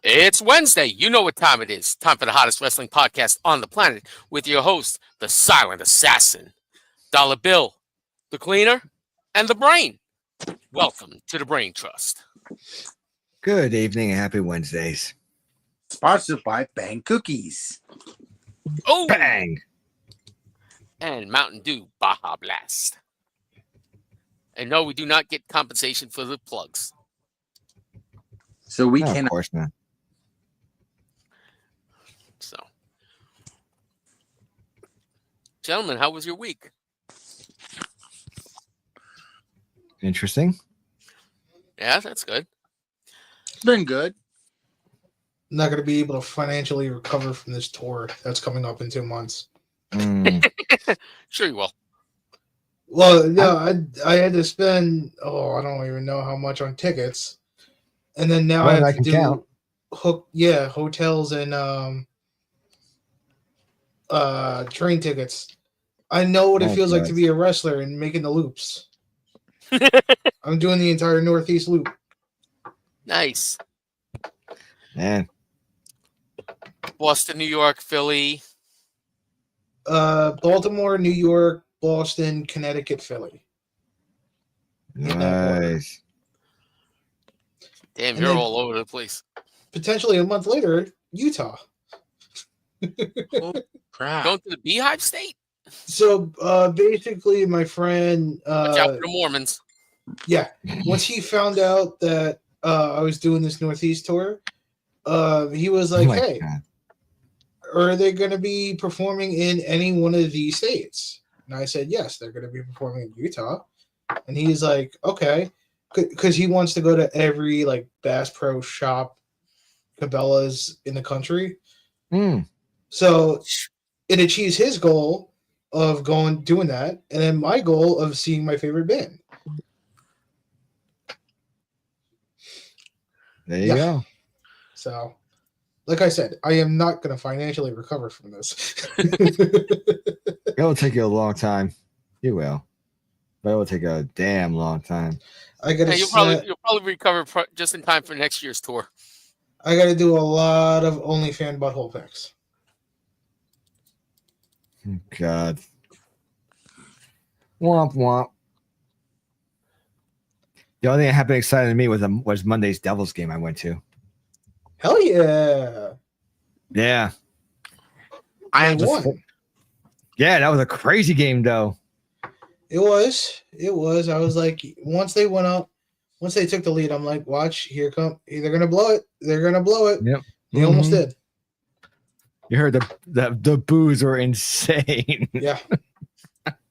It's Wednesday. You know what time it is. Time for the hottest wrestling podcast on the planet with your host, the silent assassin, Dollar Bill, the cleaner, and the brain. Welcome to the Brain Trust. Good evening and happy Wednesdays. Sponsored by Bang Cookies. Oh, Bang! and Mountain Dew Baja Blast. And no, we do not get compensation for the plugs. So we No, can. Of course not. So, gentlemen, how was your week? Interesting. Yeah, that's good. It's been good. Not going to be able to financially recover from this tour that's coming up in 2 months. Sure you will. Well, yeah, I had to spend, I don't even know how much on tickets. And then now I have to do count. hotels and train tickets. I know what it feels like to be a wrestler and making the loops. I'm doing the entire Northeast loop. Nice. Man. Boston, New York, Philly. Baltimore, New York, Boston, Connecticut, Philly. Nice. Damn, And you're then- all over the place. Potentially a month later, Utah. Crap. Going to the Beehive State? So basically, my friend, Watch out for the Mormons. once he found out that I was doing this Northeast tour, he was Oh like, my "Hey, God. are they going to be performing in any one of these states?" And I said, "Yes, they're going to be performing in Utah." And he's like, "Okay," because he wants to go to every like Bass Pro Shop, Cabela's in the country. So it achieves his goal of doing that, and then my goal of seeing my favorite band. There you Yeah. go. So, like I said, I am not going to financially recover from this. It'll take you a long time. You will. But it will take a damn long time. I got Hey, to you'll probably recover just in time for next year's tour. I got to do a lot of OnlyFans butthole pics. God. Womp womp. The only thing that happened exciting to me was Monday's Devils game I went to. Hell yeah! Yeah. I They just won. Yeah, that was a crazy game though. It was. I was like, once they went up, once they took the lead, I'm like, watch, here come. They're gonna blow it. They're gonna blow it. Yep. They almost Mhm. did. You heard the boos were insane. Yeah.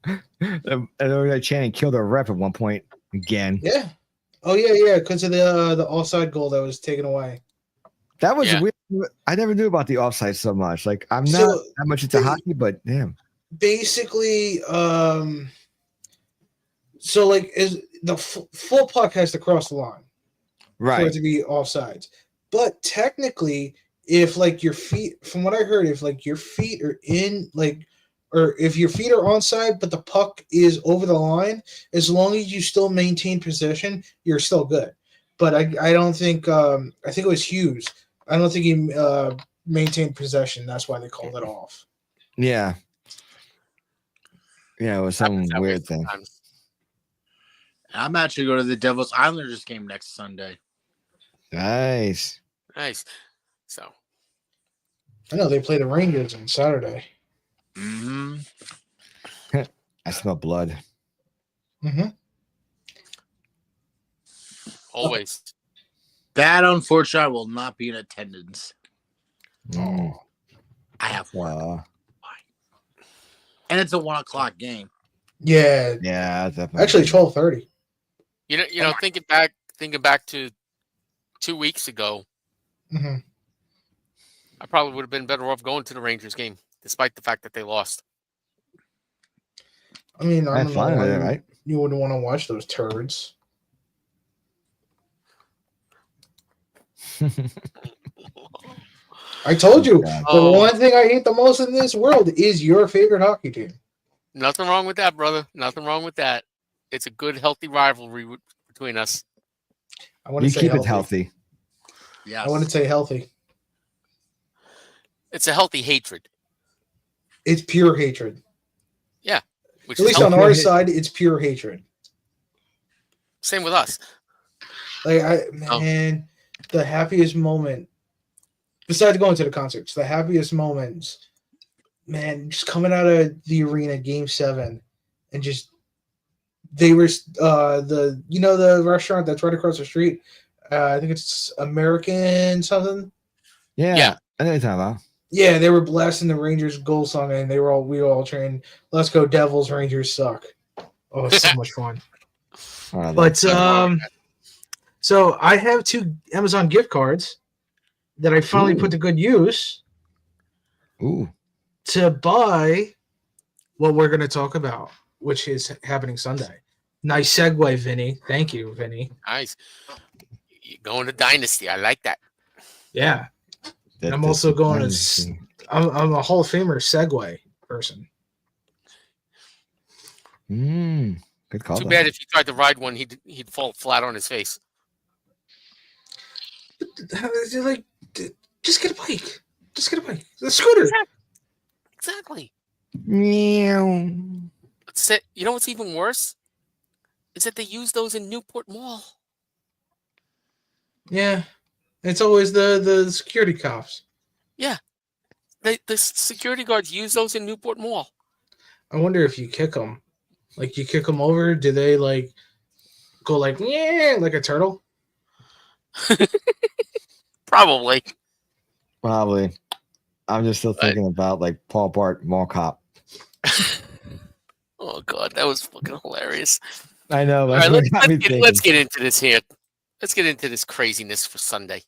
And they were chanting "kill the ref" at one point again. Yeah. Oh yeah, because of the offside goal that was taken away. That was Yeah. weird. I never knew about the offside so much. Like I'm So, not that much into they- hockey, but damn. Basically, so like is the full puck has to cross the line for it Right. to be offsides. But technically, if like your feet, from what I heard, if like your feet are in like, or if your feet are onside, but the puck is over the line, as long as you still maintain possession, you're still good. But I don't think I think it was Hughes. I don't think he maintained possession. That's why they called it off. Yeah. Yeah, it was some Happens that way weird thing. sometimes. I'm actually going to the Devils Islanders game next Sunday. Nice. Nice. So, I know they play the Rangers on Saturday. Mm-hmm. I smell blood. Mm-hmm. always. That, unfortunately, I will not be in attendance. Mm. I have work. Wow. And it's a 1 o'clock game. Yeah, Yeah, definitely. actually 12:30. You know, thinking back to 2 weeks ago, Mm-hmm. I probably would have been better off going to the Rangers game, despite the fact that they lost. I mean, I That's don't know fine why with it, right? you wouldn't want to watch those turds. I told you, God. the Oh. one thing I hate the most in this world is your favorite hockey team. Nothing wrong with that, brother. Nothing wrong with that. It's a good, healthy rivalry between us. I want You to say keep it healthy. healthy. Yes. I wouldn't say healthy. It's a healthy hatred. It's pure hatred. Which At is least on healthy. our side, it's pure hatred. Same with us. Like the happiest moment, besides going to the concerts, the happiest moments, man, just coming out of the arena, Game 7, and just they were the restaurant that's right across the street. I think it's American something. Yeah. I know what you're talking about. Yeah, they were blasting the Rangers goal song, and we were all trained. Let's go Devils! Rangers suck. Oh, it's so much fun. Oh, But that's- so I have 2 Amazon gift cards that I finally put to good use ooh. to buy what we're going to talk about, which is happening Sunday. Nice segue, Vinny. Thank you, Vinny. Nice. You're going to Dynasty. I like that. Yeah. And I'm also going to. I'm a Hall of Famer segue person. Good call. Too bad if he tried to ride one, he'd fall flat on his face. Like, just get a bike. Just get a bike. A scooter. Exactly. Meow. You know what's even worse? Is that they use those in Newport Mall. Yeah. It's always the security cops. Yeah. The security guards use those in Newport Mall. I wonder if you kick them. Like, you kick them over, do they, like, go like, yeah, like a turtle? Probably. I'm just still thinking about, like, Paul Bart, Mall Cop. Oh, God. That was fucking hilarious. I know. All right, let's get into this here. Let's get into this craziness for Sunday.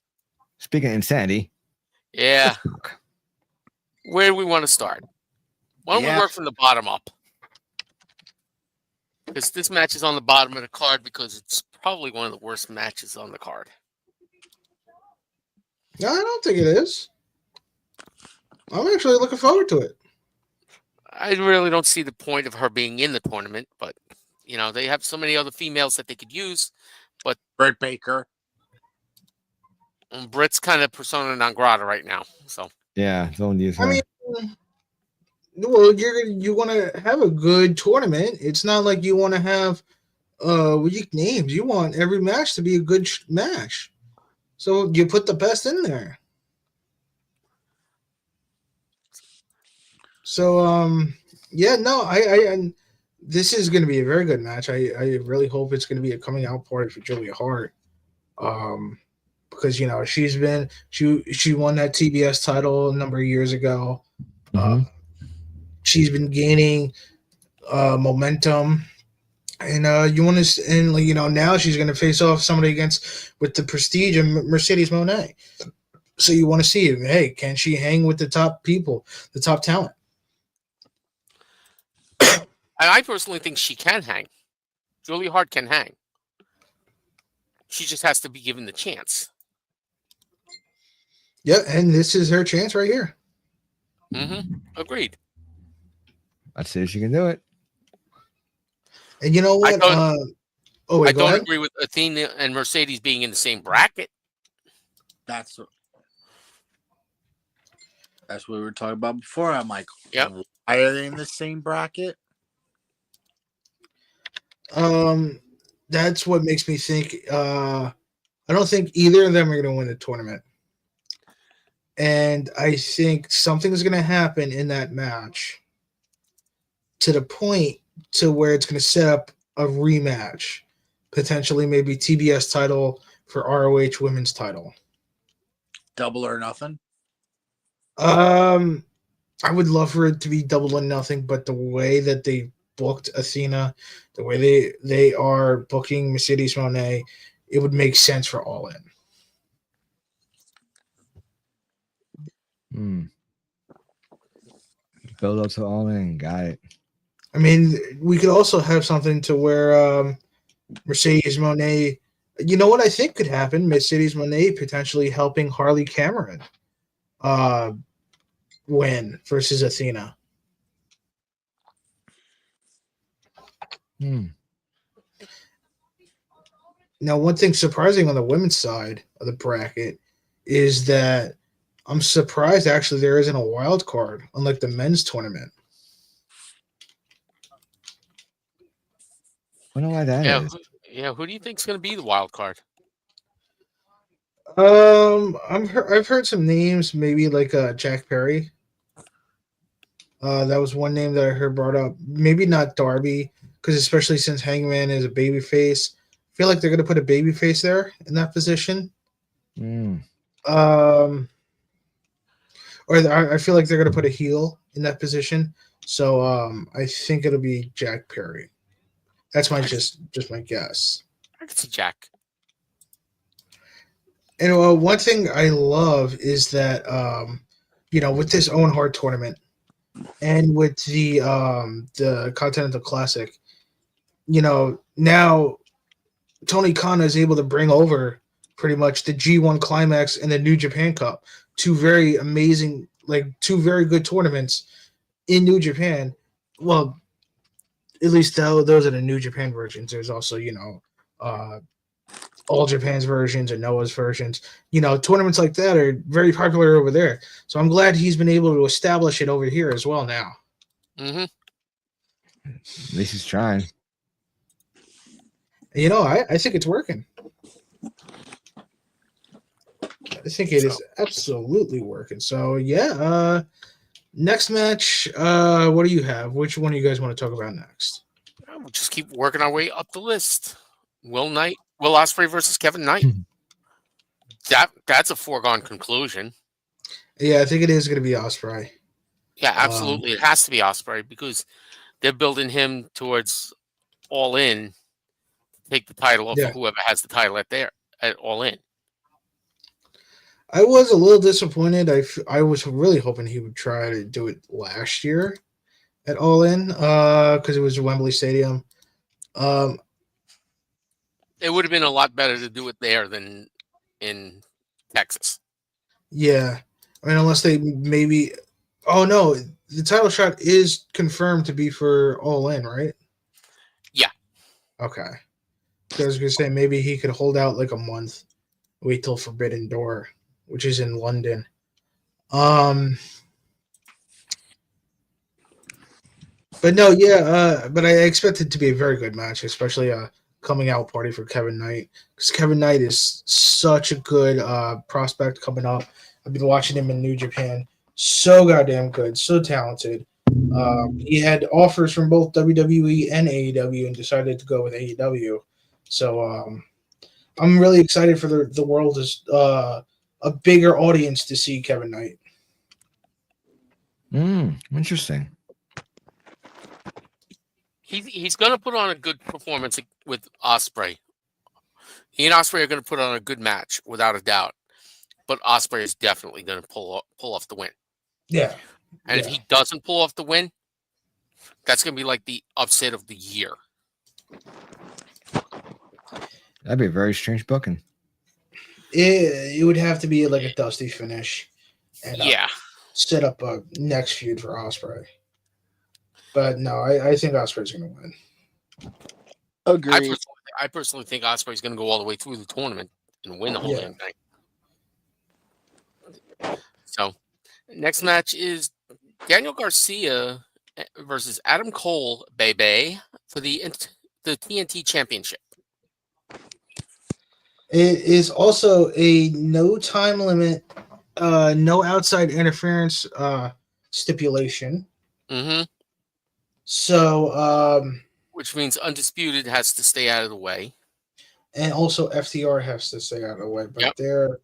Speaking of insanity. Yeah. Where do we want to start? Why don't we work from the bottom up? Because this match is on the bottom of the card because it's probably one of the worst matches on the card. No, I don't think it is. I'm actually looking forward to it. I really don't see the point of her being in the tournament, but, you know, they have so many other females that they could use. But Britt Baker. And Britt's kind of persona non grata right now. So yeah, don't use her. I mean, well, you want to have a good tournament. It's not like you want to have weak names. You want every match to be a good match. So you put the best in there. So yeah, no, I this is going to be a very good match. I really hope it's going to be a coming out party for Julia Hart. Because, you know, she won that TBS title a number of years ago. She's been gaining momentum, and you want to, and you know, now she's going to face off somebody with the prestige of Mercedes Moné. So you want to see, hey, can she hang with the top people, the top talent? And I personally think she can hang. Julia Hart can hang. She just has to be given the chance. Yeah, and this is her chance right here. Agreed. Let's see if she can do it. And you know what? I don't ahead. agree with Athena and Mercedes being in the same bracket. That's what we were talking about before. I'm like, yeah, why are they in the same bracket? That's what makes me think. I don't think either of them are going to win the tournament. And I think something's going to happen in that match to the point to where it's going to set up a rematch, potentially maybe TBS title for ROH women's title. Double or nothing? I would love for it to be double or nothing, but the way that they booked Athena, the way they are booking Mercedes Moné, it would make sense for All In. Build up to All In. Got it. I mean, we could also have something to where Mercedes Moné, you know what I think could happen? Mercedes Moné potentially helping Harley Cameron win versus Athena. Now, one thing surprising on the women's side of the bracket is that I'm surprised actually there isn't a wild card unlike the men's tournament. I don't know why that Yeah, is. who do you think's going to be the wild card? I've heard some names, maybe like Jack Perry. That was one name that I heard brought up. Maybe not Darby, because especially since Hangman is a babyface, I feel like they're gonna put a babyface there in that position. Mm. I feel like they're gonna put a heel in that position. So I think it'll be Jack Perry. That's my just my guess. I could see Jack. And one thing I love is that with this Owen Hart tournament and with the Continental Classic, now Tony Khan is able to bring over pretty much the G1 Climax and the New Japan Cup, two very amazing, two very good tournaments in New Japan. Well, at least those are the New Japan versions. There's also, All Japan's versions or Noah's versions. Tournaments like that are very popular over there. So I'm glad he's been able to establish it over here as well now. Mm-hmm. At least he's trying. I think it's working. I think it is absolutely working. So yeah, next match. What do you have? Which one do you guys want to talk about next? We'll just keep working our way up the list. Will Ospreay versus Kevin Knight. That's a foregone conclusion. Yeah, I think it is going to be Ospreay. Yeah, absolutely. It has to be Ospreay because they're building him towards All In. Take the title off of whoever has the title at All In. I was a little disappointed. I was really hoping he would try to do it last year at All In because it was Wembley Stadium. It would have been a lot better to do it there than in Texas. Yeah. I mean, unless they maybe... Oh, no. The title shot is confirmed to be for All In, right? Yeah. Okay. I was going to say maybe he could hold out like a month, wait till Forbidden Door, which is in London. But no, yeah, but I expect it to be a very good match, especially a coming out party for Kevin Knight, because Kevin Knight is such a good prospect coming up. I've been watching him in New Japan. So goddamn good, so talented. He had offers from both WWE and AEW and decided to go with AEW. So I'm really excited for the world is a bigger audience to see Kevin Knight. Interesting. He's going to put on a good performance with Ospreay. He and Ospreay are going to put on a good match without a doubt. But Ospreay is definitely going to pull off the win. Yeah. And if he doesn't pull off the win, that's going to be like the upset of the year. That'd be a very strange booking. It would have to be like a dusty finish. And set up a next feud for Ospreay. But no, I think Ospreay's going to win. Agreed. I personally think Ospreay's going to go all the way through the tournament and win the whole damn thing. So, next match is Daniel Garcia versus Adam Cole, baby, for the TNT Championship. It is also a no time limit, no outside interference stipulation. Mm-hmm. So, which means Undisputed has to stay out of the way. And also FTR has to stay out of the way. But they're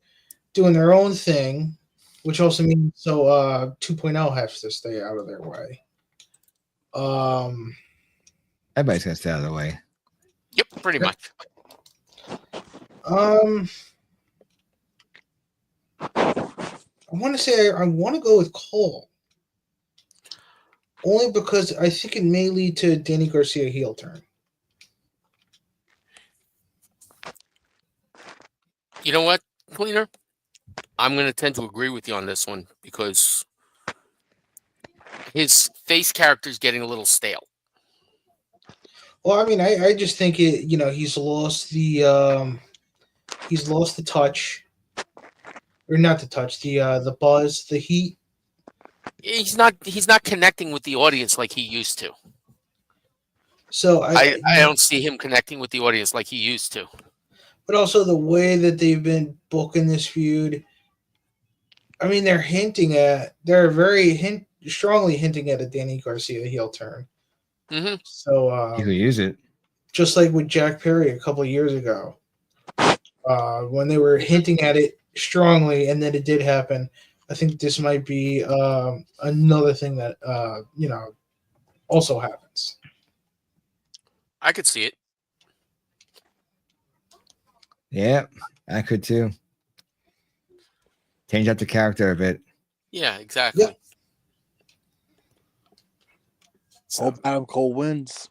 doing their own thing, which also means 2.0 has to stay out of their way. Everybody's got to stay out of the way. Yep, pretty much. I want to say I want to go with Cole. Only because I think it may lead to Danny Garcia heel turn. You know what, Cleaner? I'm going to tend to agree with you on this one because his face character is getting a little stale. Well, I mean, I just think it. He's lost the touch. or not the touch, the buzz, the heat. He's not connecting with the audience like he used to. So I don't see him connecting with the audience like he used to. but also the way that they've been booking this feud. I mean, they're very strongly hinting at a Danny Garcia heel turn. Mm-hmm. So You could use it. just like with Jack Perry a couple of years ago, when they were hinting at it strongly, and then it did happen. I think this might be another thing that also happens. I could see it. Yeah, I could too. Change up the character a bit. Yeah, exactly. Yep. Hope Adam Cole wins.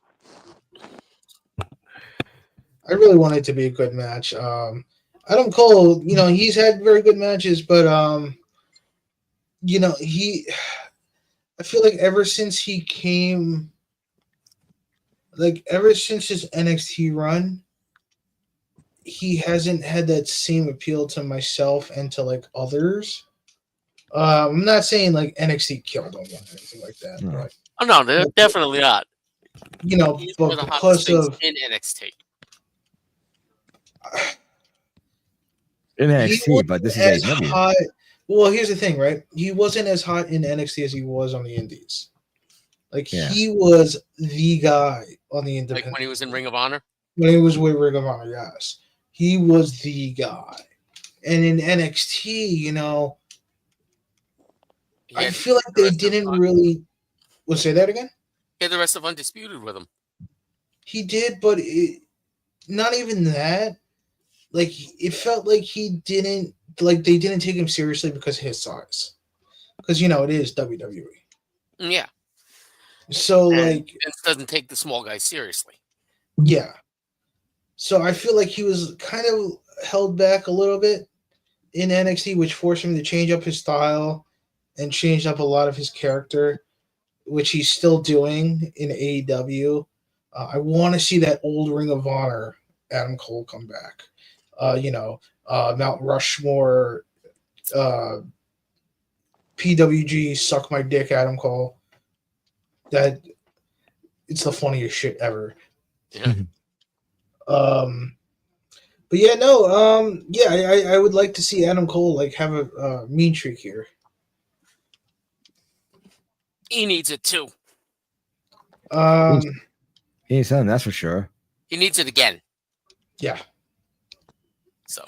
I really want it to be a good match. Adam Cole, he's had very good matches, but I feel like ever since his NXT run, he hasn't had that same appeal to myself and to like others. I'm not saying like NXT killed him or anything like that, No. but Oh no, they're definitely not. He's one of but the hottest because things of in NXT. In he NXT, but this is as AEW. hot. Well, here's the thing, right? He wasn't as hot in NXT as he was on the Indies. Like Yeah. he was the guy on the independent. Like when he was in Ring of Honor. When he was with Ring of Honor, yes, he was the guy. And in NXT, I had feel like the they rest of- didn't really. Well, say that again. He had the rest of Undisputed with him. He did, but not even that. Like it felt like he didn't like they didn't take him seriously because of his size. Because it is WWE. Yeah. So And like Vince doesn't take the small guys seriously. yeah. So I feel like he was kind of held back a little bit in NXT, which forced him to change up his style and change up a lot of his character, which he's still doing in AEW. I want to see that old Ring of Honor Adam Cole come back. Mount Rushmore, PWG, suck my dick, Adam Cole. That it's the funniest shit ever. Yeah. But yeah, no, I would like to see Adam Cole like have a mean streak here. He needs it too. He ain't something, that's for sure. He needs it again. Yeah, So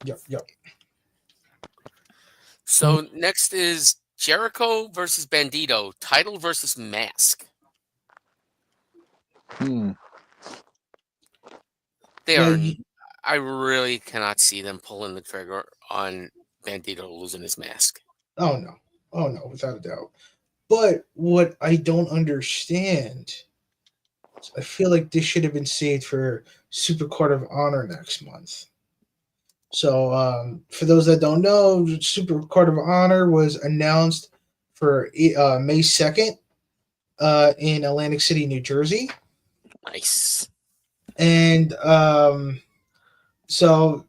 yep. So next is Jericho versus Bandito, title versus mask. I really cannot see them pulling the trigger on Bandito losing his mask. Oh no, without a doubt. But what I don't understand, I feel like this should have been saved for Super Court of Honor next month. So, for those that don't know, Super Court of Honor was announced for May 2nd in Atlantic City, New Jersey. Nice. And so,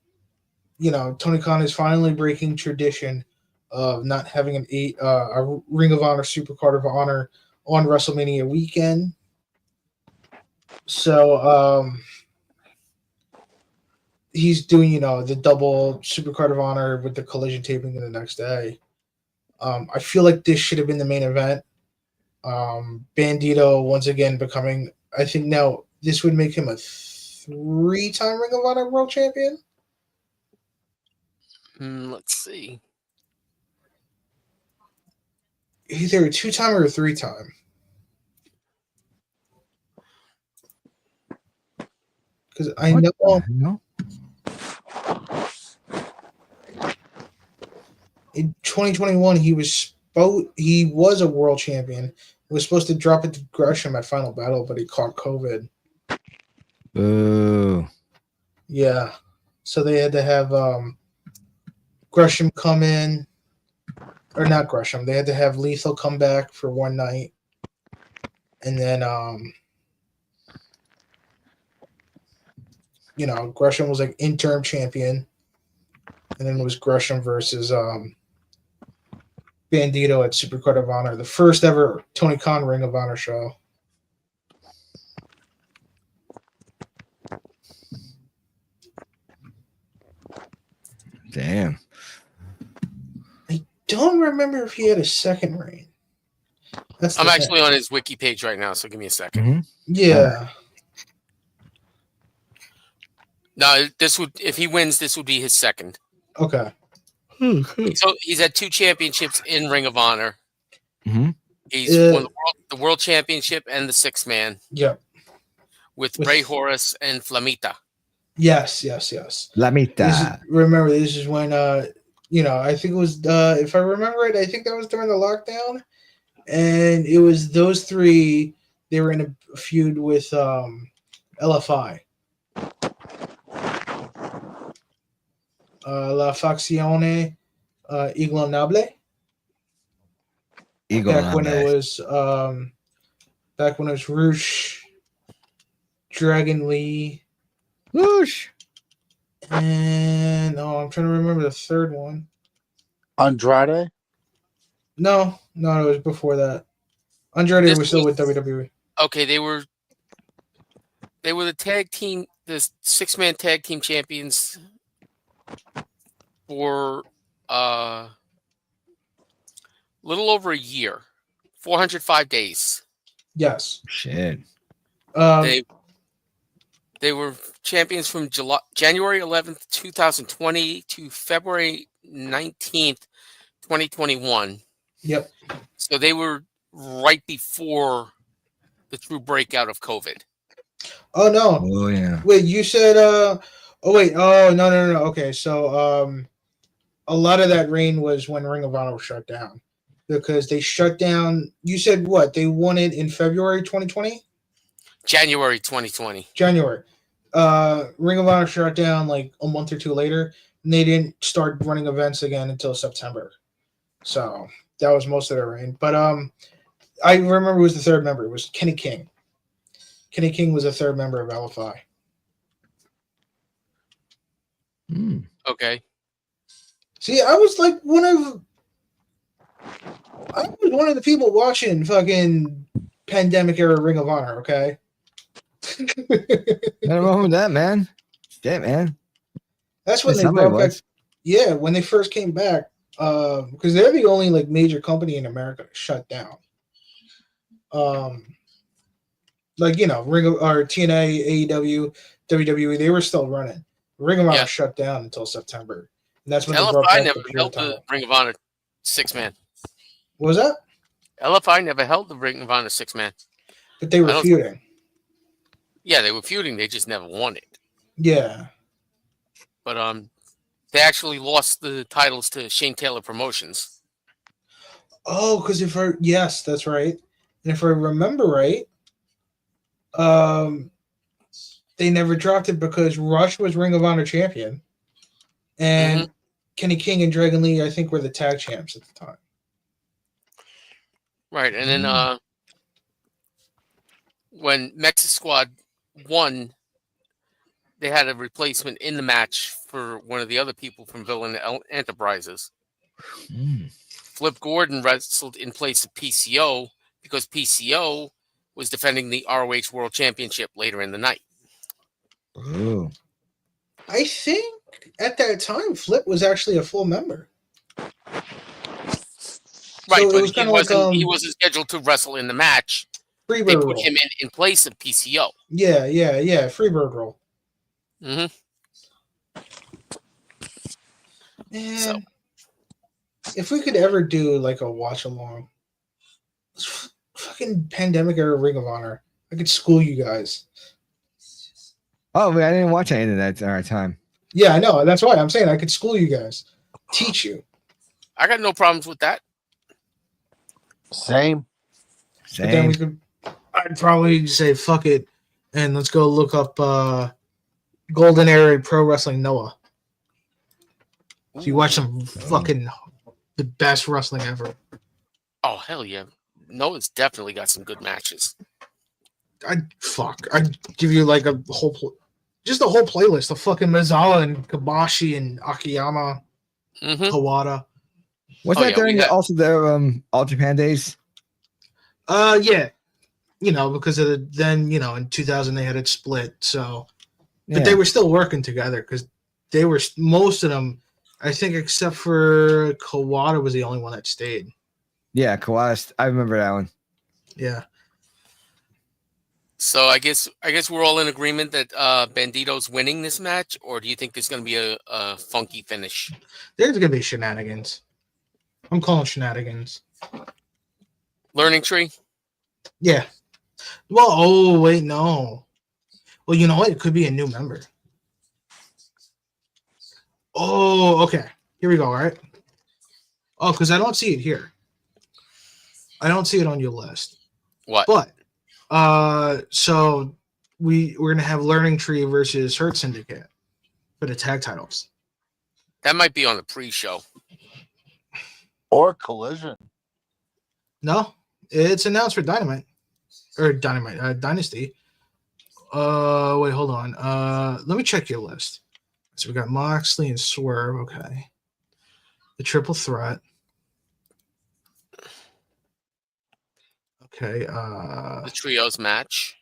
Tony Khan is finally breaking tradition of not having a Ring of Honor Super Card of Honor on WrestleMania weekend. So he's doing, the double Super Card of Honor with the collision taping the next day. I feel like this should have been the main event. Bandito once again becoming, I think now this would make him a 3-time Ring of Honor World Champion. Let's see. Either a 2-time or a 3-time. Because I know in 2021 he was a world champion. He was supposed to drop it to Gresham at Final Battle, but he caught COVID. Boo. Yeah, so they had to have Gresham come in, or not Gresham. They had to have Lethal come back for one night, and then Gresham was like interim champion, And then it was Gresham versus Bandito at Supercard of Honor, the first ever Tony Khan Ring of Honor show. Damn. I don't remember if he had a second reign. That's I'm the actually thing. on his wiki page right now, so give me a second. Mhm. Yeah. No, this would if he wins, this would be his second. Okay. So he's had 2 championships in Ring of Honor. Mhm. He's won the world championship and the 6-man Yep. with Ray Horace and Flamita. Yes. La mitad. Remember, this is when I think it was if I remember right, I think that was during the lockdown, and it was those three. They were in a feud with LFI, La Faccione Iglonable. Back when it was Roosh, Dragon Lee. Whoosh. And I'm trying to remember the third one. Andrade. No, it was before that. Andrade was still with WWE. Okay, they were the tag team, the 6-man tag team champions for little over a year, 405 days. Yes. Shit. They were champions from January 11th, 2020 to February 19th, 2021. Yep. So they were right before the true breakout of COVID. Oh no. Oh yeah. Wait, you said oh wait, oh no. Okay, so a lot of that reign was when Ring of Honor was shut down. Because they shut down, you said what? They won it in February 2020? January 2020. January. Ring of Honor shut down like a month or two later, and they didn't start running events again until September. So that was most of their reign. But I remember it was the third member. It was Kenny King. Kenny King was a third member of LFI. Okay. See, I was one of the people watching fucking pandemic era Ring of Honor, okay? Nothing wrong with that, man. Shit, man. That's when they Somebody brought back. was. Yeah, when they first came back, because they're the only major company in America to shut down. Ring of or TNA, AEW, WWE, they were still running. Ring of Honor shut down until September, and that's when they brought LFI back never the held the title. Ring of Honor 6-man. What was that? LFI never held the Ring of Honor 6-man. But they were feuding. Yeah, they were feuding. They just never won it. Yeah. But they actually lost the titles to Shane Taylor Promotions. Oh, because yes, that's right. And if I remember right, they never dropped it because Rush was Ring of Honor champion, and Kenny King and Dragon Lee, I think, were the tag champs at the time. Right, and then when Mexa Squad won, they had a replacement in the match for one of the other people from Villain Enterprises. Flip Gordon wrestled in place of PCO because PCO was defending the ROH World Championship later in the night. Ooh. I think at that time, Flip was actually a full member. Right, so but he wasn't scheduled to wrestle in the match. Freebird they put role. him in place of PCO. Yeah, Freebird role. Man, if we could ever do a watch along, fucking pandemic era Ring of Honor, I could school you guys. Oh, I didn't watch any of that at our time. Yeah, I know. That's why I'm saying I could school you guys, teach you. I got no problems with that. Same. But then I'd probably say fuck it, and let's go look up Golden Era Pro Wrestling Noah. So you watch some fucking the best wrestling ever. Oh hell yeah! Noah's definitely got some good matches. I'd give you a whole just the whole playlist of fucking Mizawa and Kabashi and Akiyama, Mm-hmm. Kawada. Was Oh, that yeah, during we had- also their All Japan days? Yeah, because of then in 2000 they had it split. So, but they were still working together because they were most of them. I think except for Kawada was the only one that stayed. Yeah, Kawhi. I remember that one. Yeah. So I guess we're all in agreement that Bandito's winning this match, or do you think there's going to be a funky finish? There's gonna be shenanigans. I'm calling shenanigans. Learning tree? Yeah. Well, oh wait, no. Well, you know what? It could be a new member. Oh, okay. Here we go. All right. Oh, because I don't see it here. I don't see it on your list. What? But so we're gonna have Learning Tree versus Hurt Syndicate for the tag titles. That might be on the pre-show. Or Collision. No, it's announced for Dynamite or Dynasty. Wait, hold on. Let me check your list. So we got Moxley and Swerve. Okay. The triple threat. Okay. The trios match.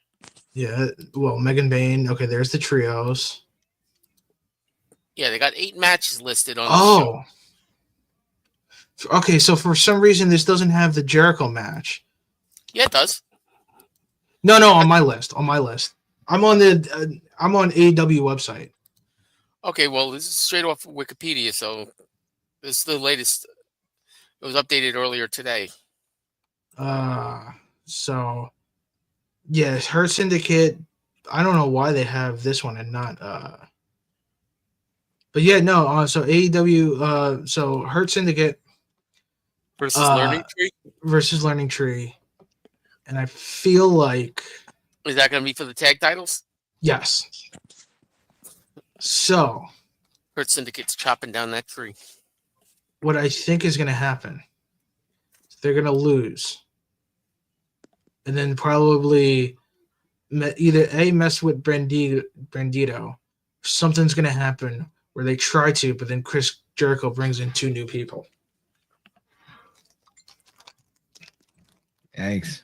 Yeah. Well, Megan Bain. Okay, there's the trios. Yeah, they got 8 matches listed on the Oh. show. Okay, so for some reason this doesn't have the Jericho match. Yeah, it does. No, on my list. On my list. I'm on AEW website. Okay, well, this is straight off of Wikipedia, so this is the latest. It was updated earlier today. So yes, Hurt Syndicate. I don't know why they have this one and not but yeah, no, so AEW so Hurt Syndicate Versus Learning Tree? versus Learning Tree. And I feel like Is that going to be for the tag titles? yes. So Hurt Syndicate's chopping down that tree. what I think is going to happen, they're going to lose. And then probably either mess with Bandito. Something's going to happen where they try to, but then Chris Jericho brings in 2 new people. Thanks.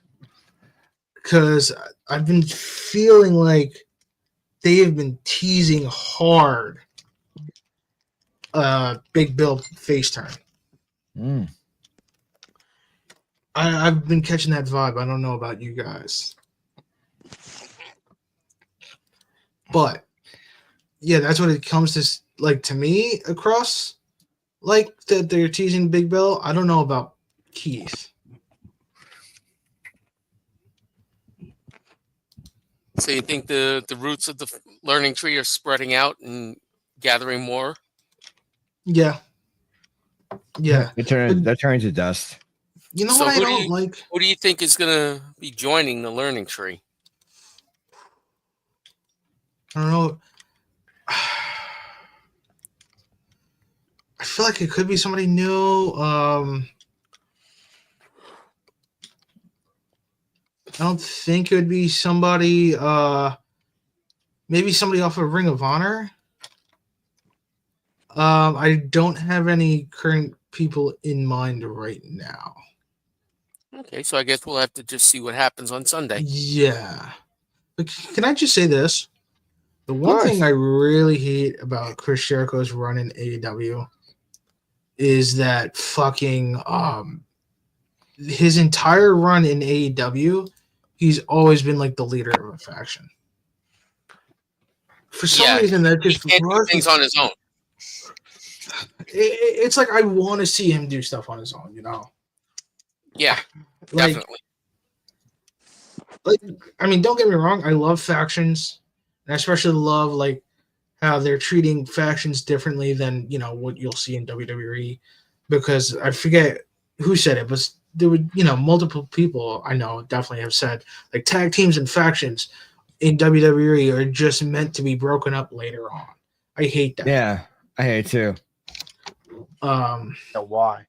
Because I've been feeling like they have been teasing hard Big Bill face turn. Mm. I've been catching that vibe. I don't know about you guys. But yeah, that's what it comes to like to me across like that they're teasing Big Bill. I don't know about Keith. So you think the roots of the Learning Tree are spreading out and gathering more? Yeah. Yeah. They're turning to dust. You know So what I who do don't you- like? Who do you think is going to be joining the Learning Tree? I don't know. I feel like it could be somebody new. I don't think it would be somebody. Maybe somebody off of Ring of Honor. I don't have any current people in mind right now. Okay, so I guess we'll have to just see what happens on Sunday. Yeah. But can I just say this? The one course. thing I really hate about Chris Jericho's run in AEW is that fucking his entire run in AEW, he's always been like the leader of a faction. For some Yeah, reason, that He just can't do rubs things me- on his own. It's like I want to see him do stuff on his own, you know. Yeah, Like, definitely. I mean, don't get me wrong. I love factions, and I especially love like how they're treating factions differently than what you'll see in WWE. Because I forget who said it, but there were multiple people I know definitely have said like tag teams and factions in WWE are just meant to be broken up later on. I hate that. Yeah, I hate it too. Why?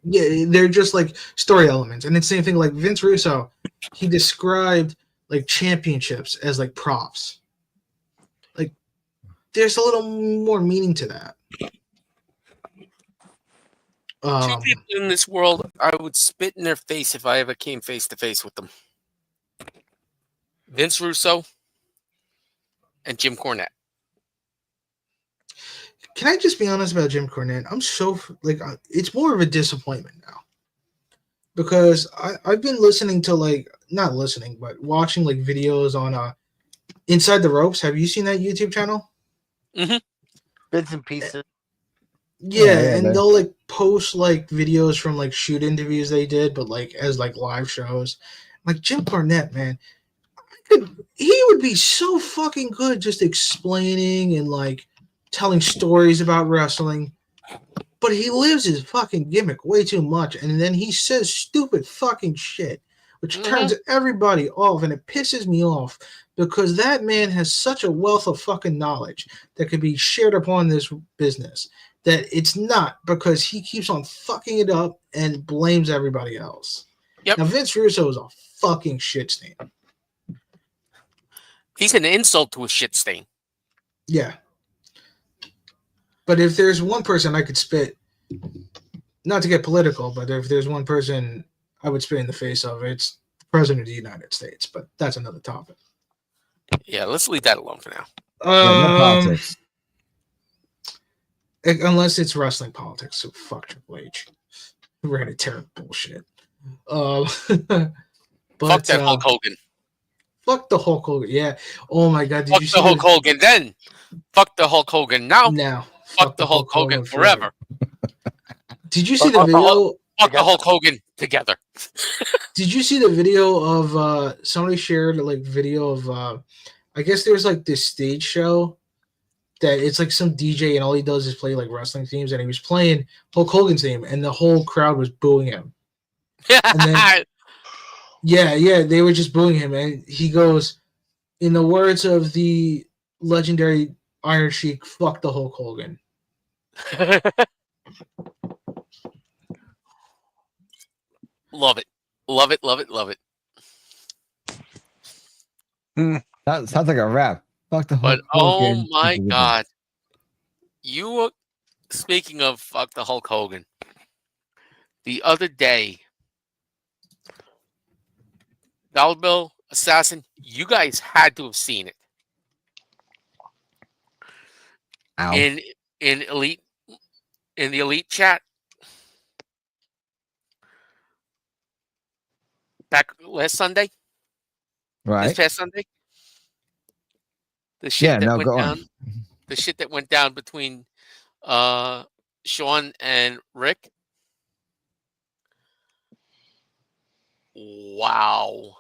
Yeah, they're just like story elements, and it's the same thing. Like Vince Russo, he described like championships as like props. there's a little more meaning to that. Two people in this world, I would spit in their face if I ever came face to face with them. Vince Russo and Jim Cornette. Can I just be honest about Jim Cornette? I'm so like it's more of a disappointment now because I've been listening to like not listening but watching like videos on Inside the Ropes. Have you seen that YouTube channel? Mm-hmm. Bits and pieces. Yeah, and they'll like post like videos from like shoot interviews they did, but like as like live shows. Like Jim Cornette, man, he would be so fucking good just explaining and like telling stories about wrestling. But he lives his fucking gimmick way too much, and then he says stupid fucking shit, which turns everybody off, and it pisses me off because that man has such a wealth of fucking knowledge that could be shared upon this business that it's not because he keeps on fucking it up and blames everybody else. Yep. Now Vince Russo is a fucking shit stain. He's an insult to a shit stain. Yeah. But if there's one person I could spit, not to get political, but if there's one person I would spit in the face of, it's the President of the United States. But that's another topic. Yeah, let's leave that alone for now. No politics. Unless it's wrestling politics, so fuck Triple H. Hereditary bullshit. But, fuck that Hulk Hogan. Fuck the Hulk Hogan. Yeah. Oh my God. Did you see the Hulk Hogan then? Fuck the Hulk Hogan now. Now. Fuck the Hulk Hogan forever. Did you see the video? Fuck the Hulk Hogan together. Did you see the video of somebody shared like video of I guess there's like this stage show that it's like some DJ and all he does is play like wrestling themes and he was playing Hulk Hogan's theme and the whole crowd was booing him. And then, yeah, they were just booing him and he goes, in the words of the legendary Iron Sheik, fuck the Hulk Hogan. Love it. Love it, love it, love it. That sounds like a rap. Fuck the Hulk Hogan. Oh my God. You were speaking of fuck the Hulk Hogan. The other day, Dollar Bill, Assassin, you guys had to have seen it. Ow. In the elite chat. Back last Sunday. Right. This past Sunday. The shit that went down. The shit that went down between Sean and Rick. Wow.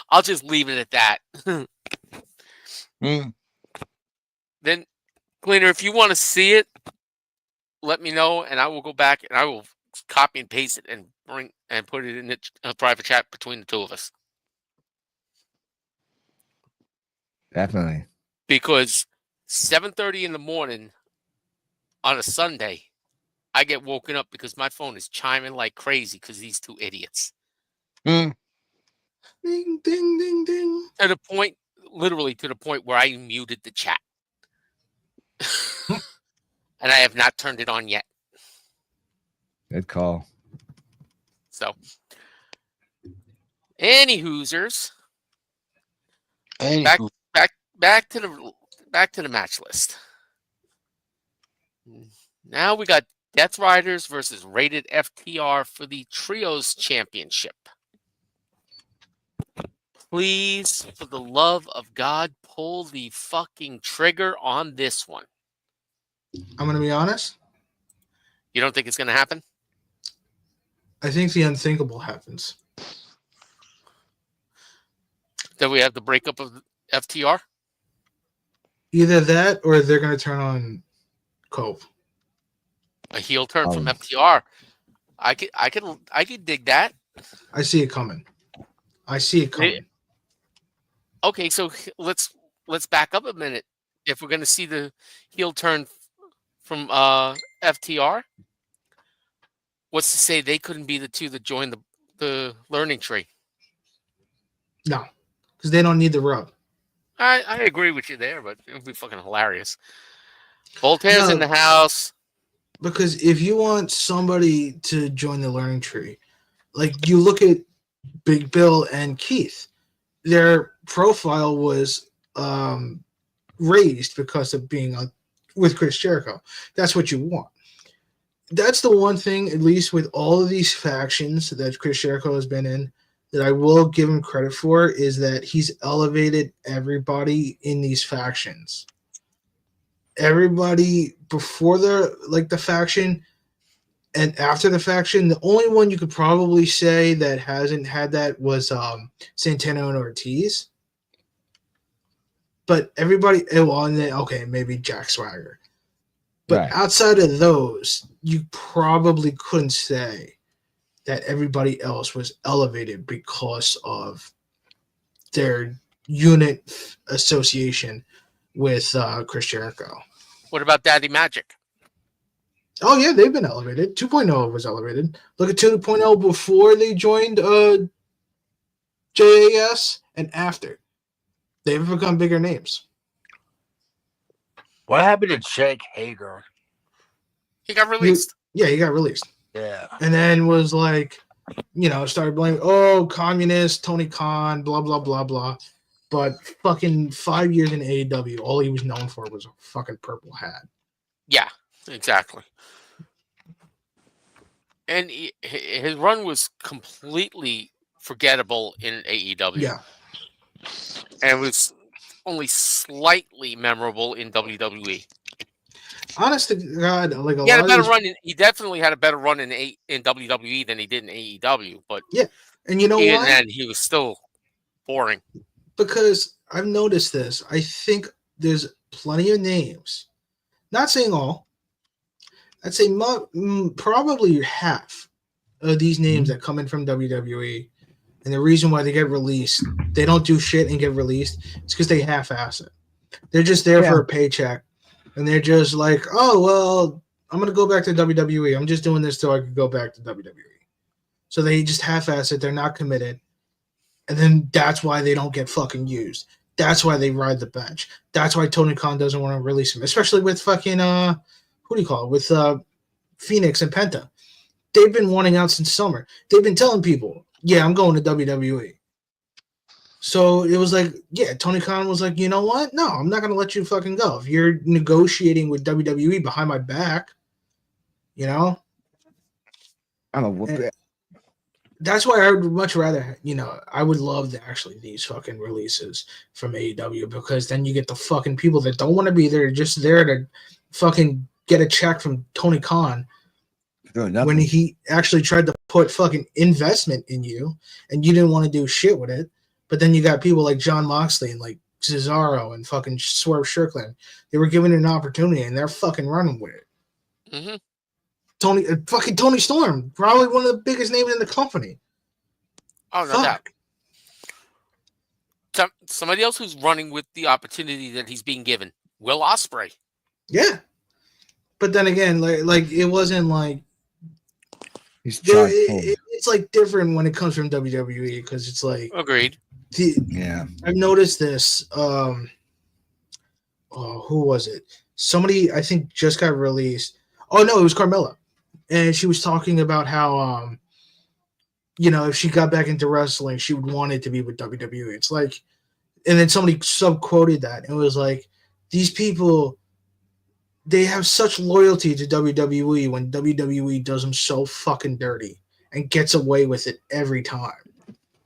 I'll just leave it at that. Then, Cleaner, if you want to see it, let me know, and I will go back and I will copy and paste it and put it in a private chat between the two of us. Definitely. Because 7:30 in the morning on a Sunday, I get woken up because my phone is chiming like crazy because these two idiots. Ding, ding, ding, ding. To the point, literally to the point where I muted the chat. And I have not turned it on yet. Good call. So, any Hoosers. Back to the match list. Now we got Death Riders versus Rated FTR for the Trios Championship. Please, for the love of God, pull the fucking trigger on this one. I'm going to be honest. You don't think it's going to happen? I think the unthinkable happens. That we have the breakup of FTR? Either that or they're going to turn on Cove. A heel turn from FTR. I could dig that. I see it coming. Okay, so let's back up a minute. If we're going to see the heel turn from FTR, what's to say they couldn't be the two that joined the learning tree? No, because they don't need the rub. I agree with you there, but it would be fucking hilarious. Voltaire's in No, the house. because if you want somebody to join the learning tree, like you look at Big Bill and Keith, their profile was raised because of being on with Chris Jericho. That's what you want. That's the one thing, at least with all of these factions that Chris Jericho has been in, that I will give him credit for is that he's elevated everybody in these factions. Everybody before the faction and after the faction, the only one you could probably say that hasn't had that was Santana and Ortiz. But everybody, and then okay, maybe Jack Swagger. But Right. outside of those, you probably couldn't say that everybody else was elevated because of their unit association with Chris Jericho. What about Daddy Magic? Oh yeah, they've been elevated. 2.0 was elevated. Look at 2.0 before they joined JAS and after. They've become bigger names. What happened to Jake Hager? He got released. Yeah, he got released. Yeah. And then was like, started blaming, communist, Tony Khan, blah, blah, blah, blah. But fucking 5 years in AEW, all he was known for was a fucking purple hat. Yeah, exactly. And his run was completely forgettable in AEW. Yeah. And was only slightly memorable in WWE. Honest to God, like He had a better run. He definitely had a better run in WWE than he did in AEW. But yeah, and you know even why? then, he was still boring. Because I've noticed this. I think there's plenty of names. Not saying all. I'd say probably half of these names that come in from WWE, and the reason why they get released, they don't do shit and get released, it's because they half-ass it. They're just there for a paycheck, and they're just like, oh, well, I'm going to go back to WWE. I'm just doing this so I can go back to WWE. So they just half-ass it. They're not committed. And then that's why they don't get fucking used. That's why they ride the bench. That's why Tony Khan doesn't want to release him, especially with fucking who do you call it? With Phoenix and Penta. They've been wanting out since summer. They've been telling people, yeah, I'm going to WWE. So it was like, yeah, Tony Khan was like, you know what? No, I'm not going to let you fucking go. If you're negotiating with WWE behind my back, I'm a whoop. That's why I would much rather, I would love actually these fucking releases from AEW, because then you get the fucking people that don't want to be there, just there to fucking get a check from Tony Khan when he actually tried to put fucking investment in you and you didn't want to do shit with it. But then you got people like John Moxley and like Cesaro and fucking Swerve Strickland. They were given an opportunity and they're fucking running with it. Mm-hmm. Tony Storm, probably one of the biggest names in the company. Oh, no doubt. Somebody else who's running with the opportunity that he's being given, Will Ospreay. Yeah, but then again, like it wasn't like it's like different when it comes from WWE, because it's like agreed. I've noticed this. Who was it? Somebody I think just got released. Oh no, it was Carmella. And she was talking about how, if she got back into wrestling, she would want it to be with WWE. It's like, and then somebody sub-quoted that. And it was like, these people, they have such loyalty to WWE when WWE does them so fucking dirty and gets away with it every time.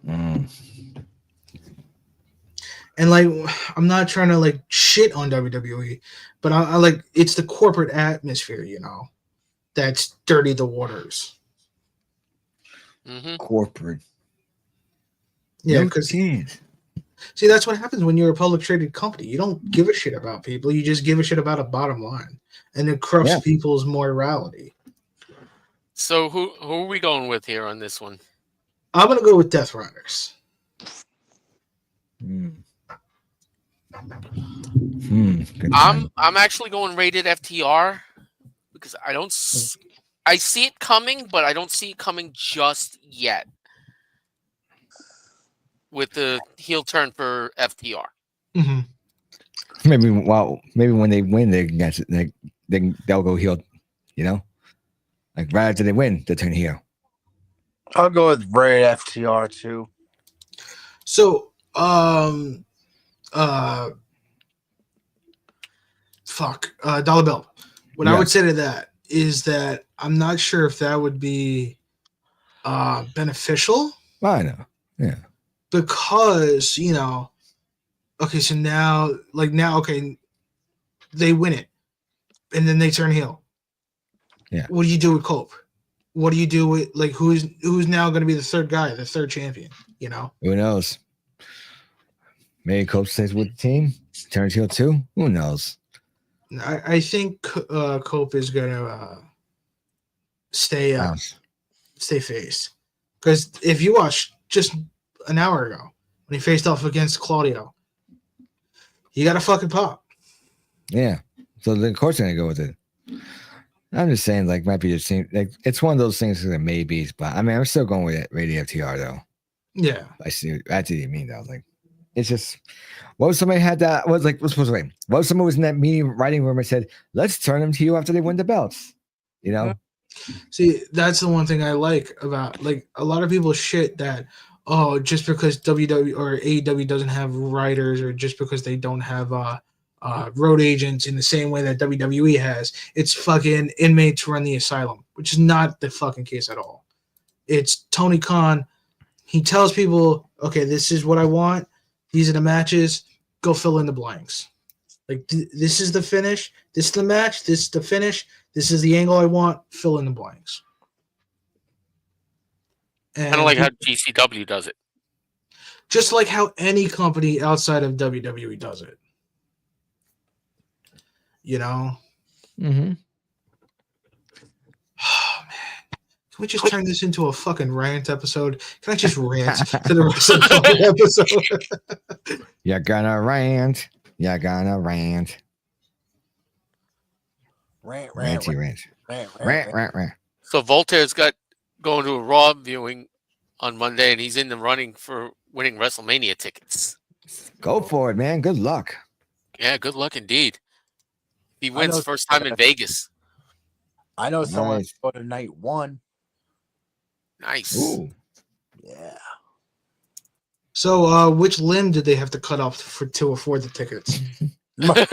And like, I'm not trying to like shit on WWE, but I like, it's the corporate atmosphere, that's dirty the waters. Mm-hmm. Corporate. Yeah, because see, that's what happens when you're a public traded company. You don't give a shit about people. You just give a shit about a bottom line, and it corrupts people's morality. So who are we going with here on this one? I'm gonna go with Death Riders. I'm actually going rated FTR. Because I see it coming, but I don't see it coming just yet with the heel turn for FTR. hmm Maybe when they win, they'll go heel. You know, like right after they win, they'll turn heel. I'll go with Ray FTR too. So, dollar bill. What I would Yes. say to that is that I'm not sure if that would be beneficial I know. Yeah. because okay, so now okay, they win it and then they turn heel. Yeah. What do you do with Cope? What do you do with who's now going to be the third guy, the third champion? Who knows? Maybe Cope stays with the team, turns heel too. Who knows? I think Cope is going to stay face, because if you watch just an hour ago when he faced off against Claudio, he got a fucking pop. Yeah. So of course they're gonna go with it. I'm just saying, like, might be the same. Like, it's one of those things that maybes, but I mean, I'm still going with it. Radio FTR though. Yeah. I see what you mean though. Like, it's just what if somebody had that was like what's supposed to be? What if someone was in that meeting writing room and said, let's turn them to you after they win the belts? You know? See, that's the one thing I like about a lot of people shit that just because WWE or AEW doesn't have writers, or just because they don't have road agents in the same way that WWE has, it's fucking inmates run the asylum, which is not the fucking case at all. It's Tony Khan. He tells people, okay, this is what I want. These are the matches. Go fill in the blanks. Like, this is the finish. This is the match. This is the finish. This is the angle I want. Fill in the blanks. Kind of like how GCW does it. Just like how any company outside of WWE does it. Mm-hmm. Oh, man. Can we just turn this into a fucking rant episode? Can I just rant to the rest of the episode? You're gonna rant. You're gonna rant. Rant. So Voltaire's got going to a Raw viewing on Monday, and he's in the running for winning WrestleMania tickets. Go for it, man. Good luck. Yeah, good luck indeed. He wins first time in Vegas. I know someone Nice. go to night one. Nice. Ooh. Yeah. So, which limb did they have to cut off to afford the tickets? Well,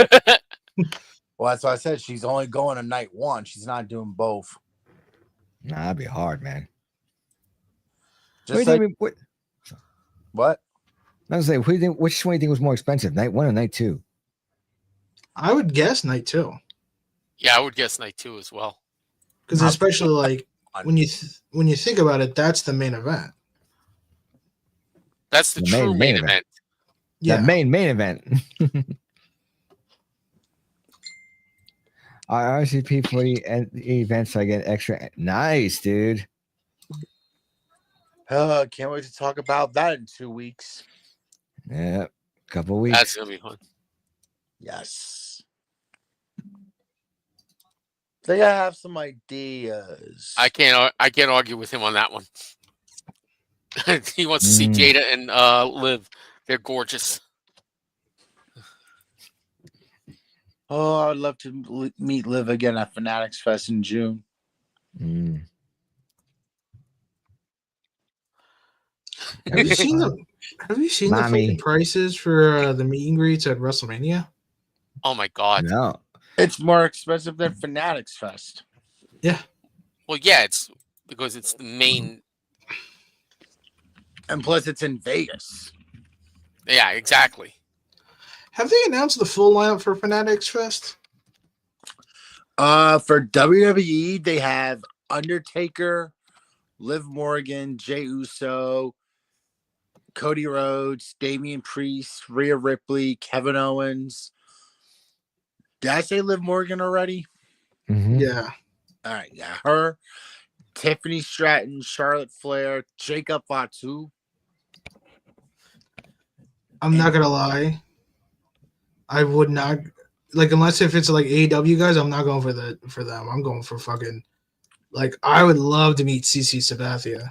that's why I said she's only going to night one. She's not doing both. Nah, that'd be hard, man. Just what? I was saying, which one do you think was more expensive, night one or night two? I would guess night two, Yeah, I would guess night two as well. because especially when you think about it, that's the main event. That's the true main event. Yeah, the main event. Our RCP for the events, so I get extra. Nice, dude. Can't wait to talk about that in 2 weeks. Yeah, couple weeks. That's gonna be fun. Yes. I think I have some ideas. I can't argue with him on that one. He wants to see Jada and Liv. They're gorgeous. Oh, I'd love to meet Liv again at Fanatics Fest in June. Mm. Have you seen the fucking prices for the meet and greets at WrestleMania? Oh my god. No. It's more expensive than Fanatics Fest. Yeah. Well, yeah, it's because it's the main. And plus, it's in Vegas. Yeah, exactly. Have they announced the full lineup for Fanatics Fest? For WWE, they have Undertaker, Liv Morgan, Jey Uso, Cody Rhodes, Damian Priest, Rhea Ripley, Kevin Owens. Did I say Liv Morgan already? Mm-hmm. Yeah. All right, yeah. Her, Tiffany Stratton, Charlotte Flair, Jacob Fatu. I'm not gonna lie. I would not unless if it's like AEW guys, I'm not going for them. I'm going for fucking I would love to meet CC Sabathia.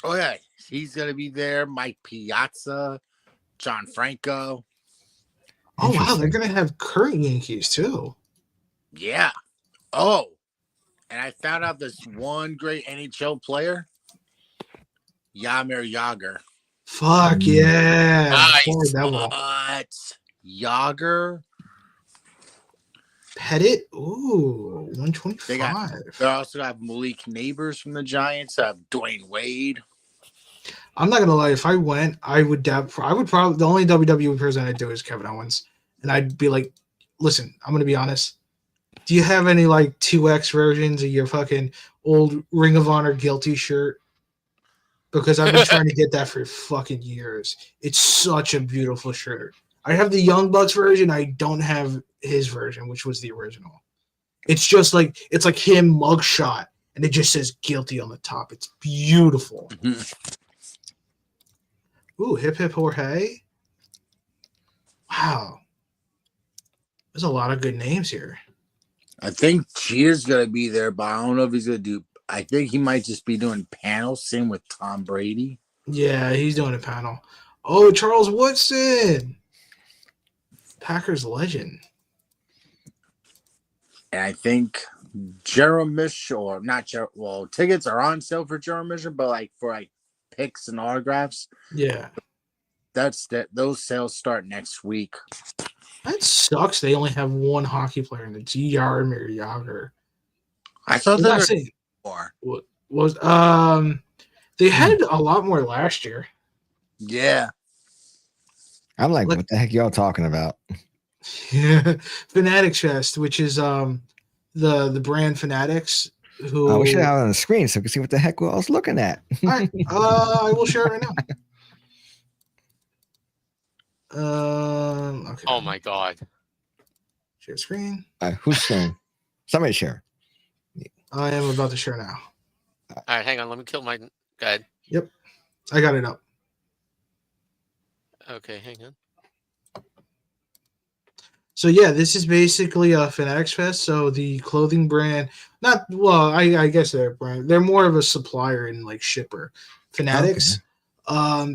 Oh yeah, he's gonna be there. Mike Piazza, John Franco. Oh wow, they're Interesting. gonna have current Yankees too. Yeah. Oh, and I found out this one great NHL player, Yamir Yager. Fuck yeah! Nice. What? Yager? Pettit. Ooh, 125. They also have Malik Neighbors from the Giants. Dwayne Wade. I'm not gonna lie. If I went, I would probably the only WWE person I'd do is Kevin Owens, and I'd be like, "Listen, I'm gonna be honest. Do you have any like 2X versions of your fucking old Ring of Honor guilty shirt? Because I've been trying to get that for fucking years. It's such a beautiful shirt. I have the Young Bucks version. I don't have his version, which was the original. It's just like him mugshot, and it just says guilty on the top. It's beautiful. Ooh, Hip Hip Jorge. Wow. There's a lot of good names here. I think Cheer's going to be there, but I don't know if he's going to do. I think he might just be doing panels. Same with Tom Brady. Yeah, he's doing a panel. Oh, Charles Woodson. Packers legend. And I think Jerome Mitchell, or not Jerome, well, tickets are on sale for Jerome Mitchell, but for picks and autographs. Yeah. Those sales start next week. That sucks. They only have one hockey player in the Yarmir Yager. I thought They're not that saying- more. was they had a lot more last year. Yeah. I'm like, Look- what the heck y'all talking about? Fanatics Fest, which is the brand Fanatics. Who Oh, we should have it on the screen so we can see what the heck I was looking at. All right, I will share it right now. Okay. Oh my God. Share screen. Who's sharing? Somebody share. I am about to share now. All right, hang on. Let me kill my. Go ahead. Yep, I got it up. Okay, hang on. So yeah, this is basically a Fanatics Fest. So the clothing brand, I guess they're a brand. They're more of a supplier and shipper. Fanatics,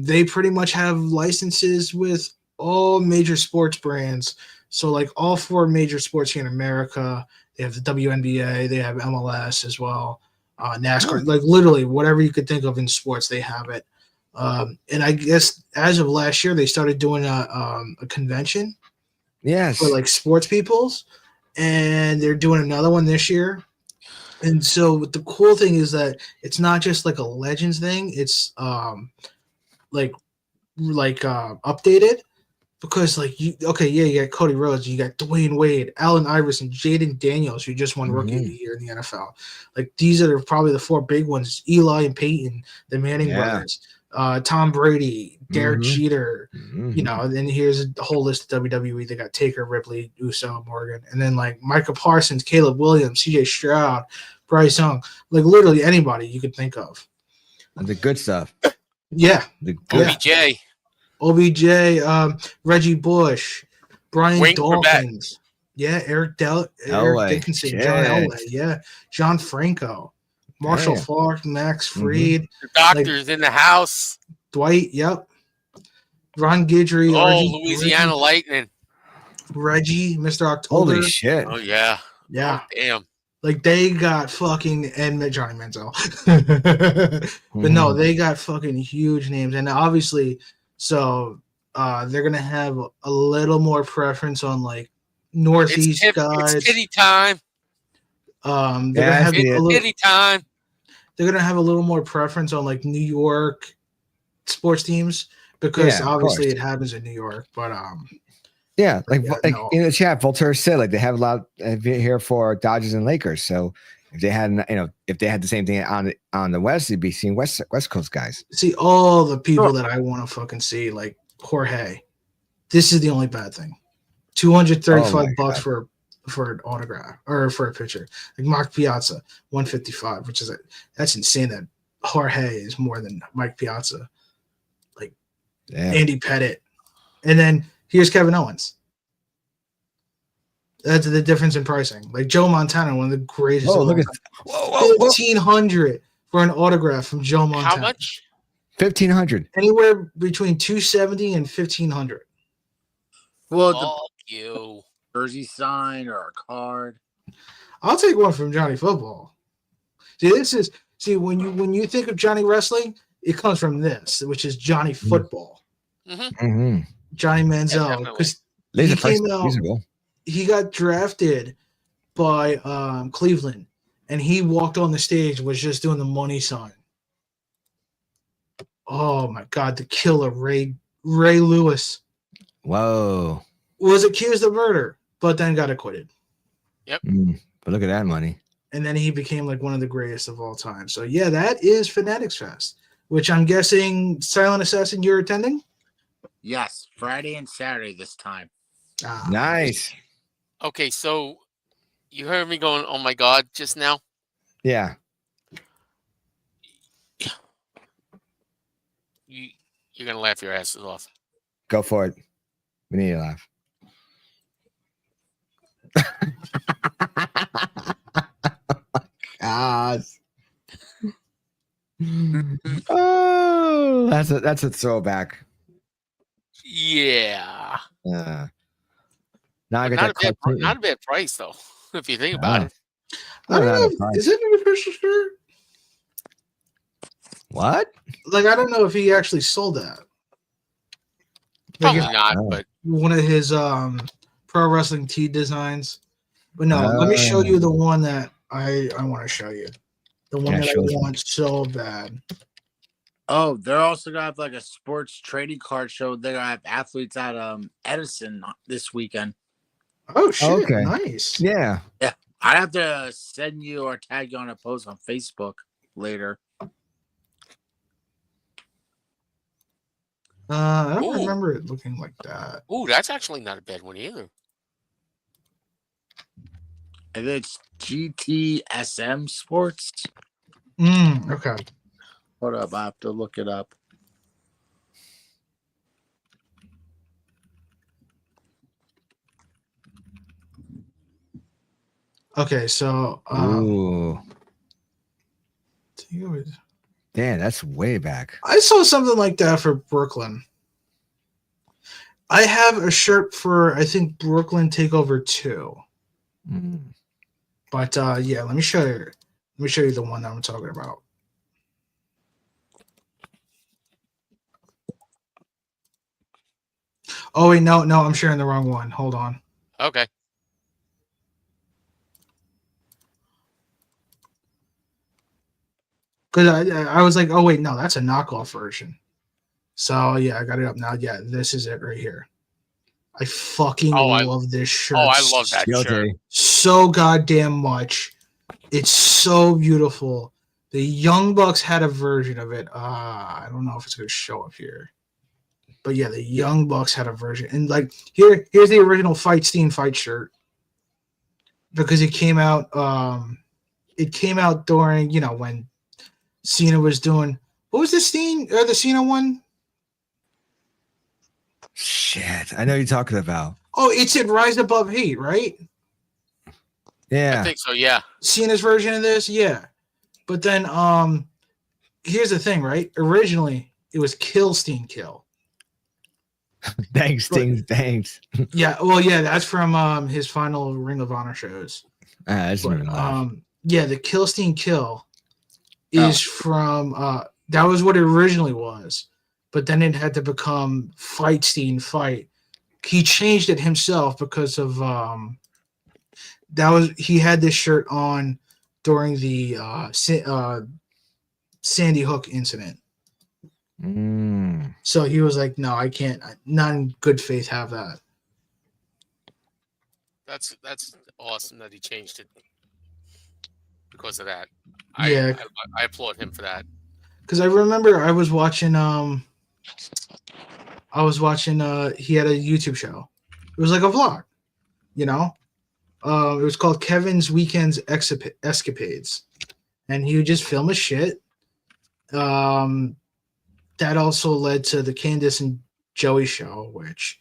they pretty much have licenses with all major sports brands. So all 4 major sports here in America. They have the WNBA, they have MLS as well, NASCAR. Literally whatever you could think of in sports, they have it. And I guess as of last year, they started doing a convention. Yes. For sports peoples, and they're doing another one this year. And so the cool thing is that it's not just a Legends thing, it's updated, because you got Cody Rhodes, you got Dwayne Wade, Allen Iverson, Jaden Daniels, who just won Rookie of the Year in the NFL. These are probably the 4 big ones: Eli and Peyton, the Manning brothers, Tom Brady, Derek Jeter, then here's a whole list of WWE. They got Taker, Ripley, Uso, Morgan, and then Micah Parsons, Caleb Williams, CJ Stroud, Bryce Young, literally anybody you could think of. The good stuff. Yeah. The good. OBJ. Reggie Bush, Brian Wink Dawkins. Yeah, Eric Elway. Dickinson, Shit. John Elway, yeah, John Franco, Marshall Damn. Faulk, Max Fried, The doctor's in the house. Dwight, yep, Ron Guidry, Louisiana Lightning. Reggie, Mr. October. Holy shit. Oh, yeah. Yeah, Oh, damn. they got fucking, and Johnny Manziel. But no, they got fucking huge names, and obviously, so they're gonna have a little more preference on Northeast guys. It's kitty time. They're gonna have Kitty time. They're gonna have a little more preference on New York sports teams, because obviously it happens in New York. But in the chat, Voltaire said they have a lot here for Dodgers and Lakers. So if they had the same thing on the West, you'd be seeing West Coast guys. See all the people that I want to fucking see, like Jorge. This is the only bad thing. $235 for an autograph or for a picture. Mike Piazza, $155, which is that's insane that Jorge is more than Mike Piazza. Andy Pettit. And then here's Kevin Owens. That's the difference in pricing. Joe Montana, one of the greatest. Oh, look at $1,500 for an autograph from Joe Montana. How much? $1,500. Anywhere between $270 and $1,500. Well, Fuck the you. jersey sign or a card. I'll take one from Johnny Football. See, when you think of Johnny Wrestling, it comes from this, which is Johnny Football. Mm-hmm. Johnny Manziel, definitely. because Laser he price came out. usable. He got drafted by Cleveland, and he walked on the stage, was just doing the money sign. Oh my God, the killer Ray Lewis Whoa. was accused of murder, but then got acquitted. But look at that money. And then he became like one of the greatest of all time. So yeah, that is Fanatics Fest, which I'm guessing, Silent Assassin, you're attending? Yes, Friday and Saturday this time. Nice. Okay, so you heard me going, oh my God, just now? Yeah. You're going to laugh your asses off. Go for it. We need to laugh. God. Oh, that's a throwback. Yeah. Now I But got that. not a bad price, though, if you think about it. I don't know. Is it an official shirt? What? Like, I don't know if he actually sold that. Like, Probably not, but one of his pro wrestling tee designs. But no, let me show you the one that I want to show you. The one that I want so bad. Oh, they're also gonna have like a sports trading card show. They're gonna have athletes at Edison this weekend. Oh shit! Okay. Nice. Yeah. Yeah, I have to send you or tag you on a post on Facebook later. I don't remember it looking like that. Ooh, that's actually not a bad one either. And it's GTSM Sports. Okay. Hold up, I have to look it up. Okay, so Ooh. Damn, that's way back. I saw something like that for Brooklyn. I have a shirt for, I think, Brooklyn Takeover 2. But yeah, let me show you. Let me show you the one that I'm talking about. Oh wait, no, I'm sharing the wrong one. Hold on. Okay. Because I was like, oh wait, no, that's a knockoff version. So yeah, I got it up now. Yeah, this is it right here. I fucking love this shirt. Oh, I love that shirt so goddamn much. It's so beautiful. The Young Bucks had a version of it. I don't know if it's gonna show up here, but yeah, the Young Bucks had a version. And like here's the original Fight shirt, because it came out. It came out during, you know, when Cena was doing, what was the Cena one? Shit, I know you're talking about. Oh, it's at Rise Above Hate, right? Yeah, I think so. Yeah, Cena's version of this, yeah. But then, here's the thing, right? Originally, it was Kill Steen Kill. Thanks. Yeah, well, yeah, that's from his final Ring of Honor shows. That's yeah, the Kill Steen Kill is from that was what it originally was, but then it had to become Fight Steen Fight. He changed it himself because of he had this shirt on during the Sandy Hook incident. So he was like, no, I can't, not in good faith have that. that's awesome that he changed it because of that. Yeah, I applaud him for that. Because I remember I was watching he had a YouTube show. It was like a vlog, you know. It was called Kevin's Weekends Escapades, and he would just film his shit. That also led to the Candace and Joey show, which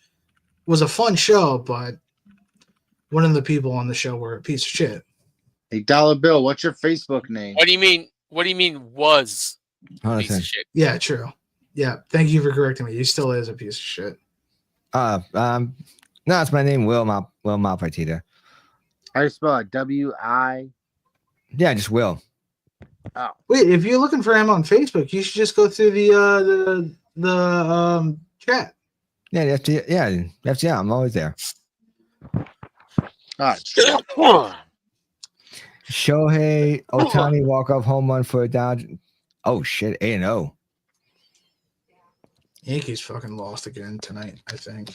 was a fun show, but one of the people on the show were a piece of shit. Hey, Dollar Bill, what's your Facebook name? What do you mean? What do you mean was a piece of shit? Yeah, true. Yeah, thank you for correcting me. He still is a piece of shit. No, it's my name, Will Malpartida. How do you spell it? W-I. Yeah, just Will. Oh, Wait, if you're looking for him on Facebook, you should just go through the chat. Yeah, yeah, I'm always there. Shohei Otani walk-off home run for a Dodge. Oh shit, A&O. Yankees fucking lost again tonight, I think.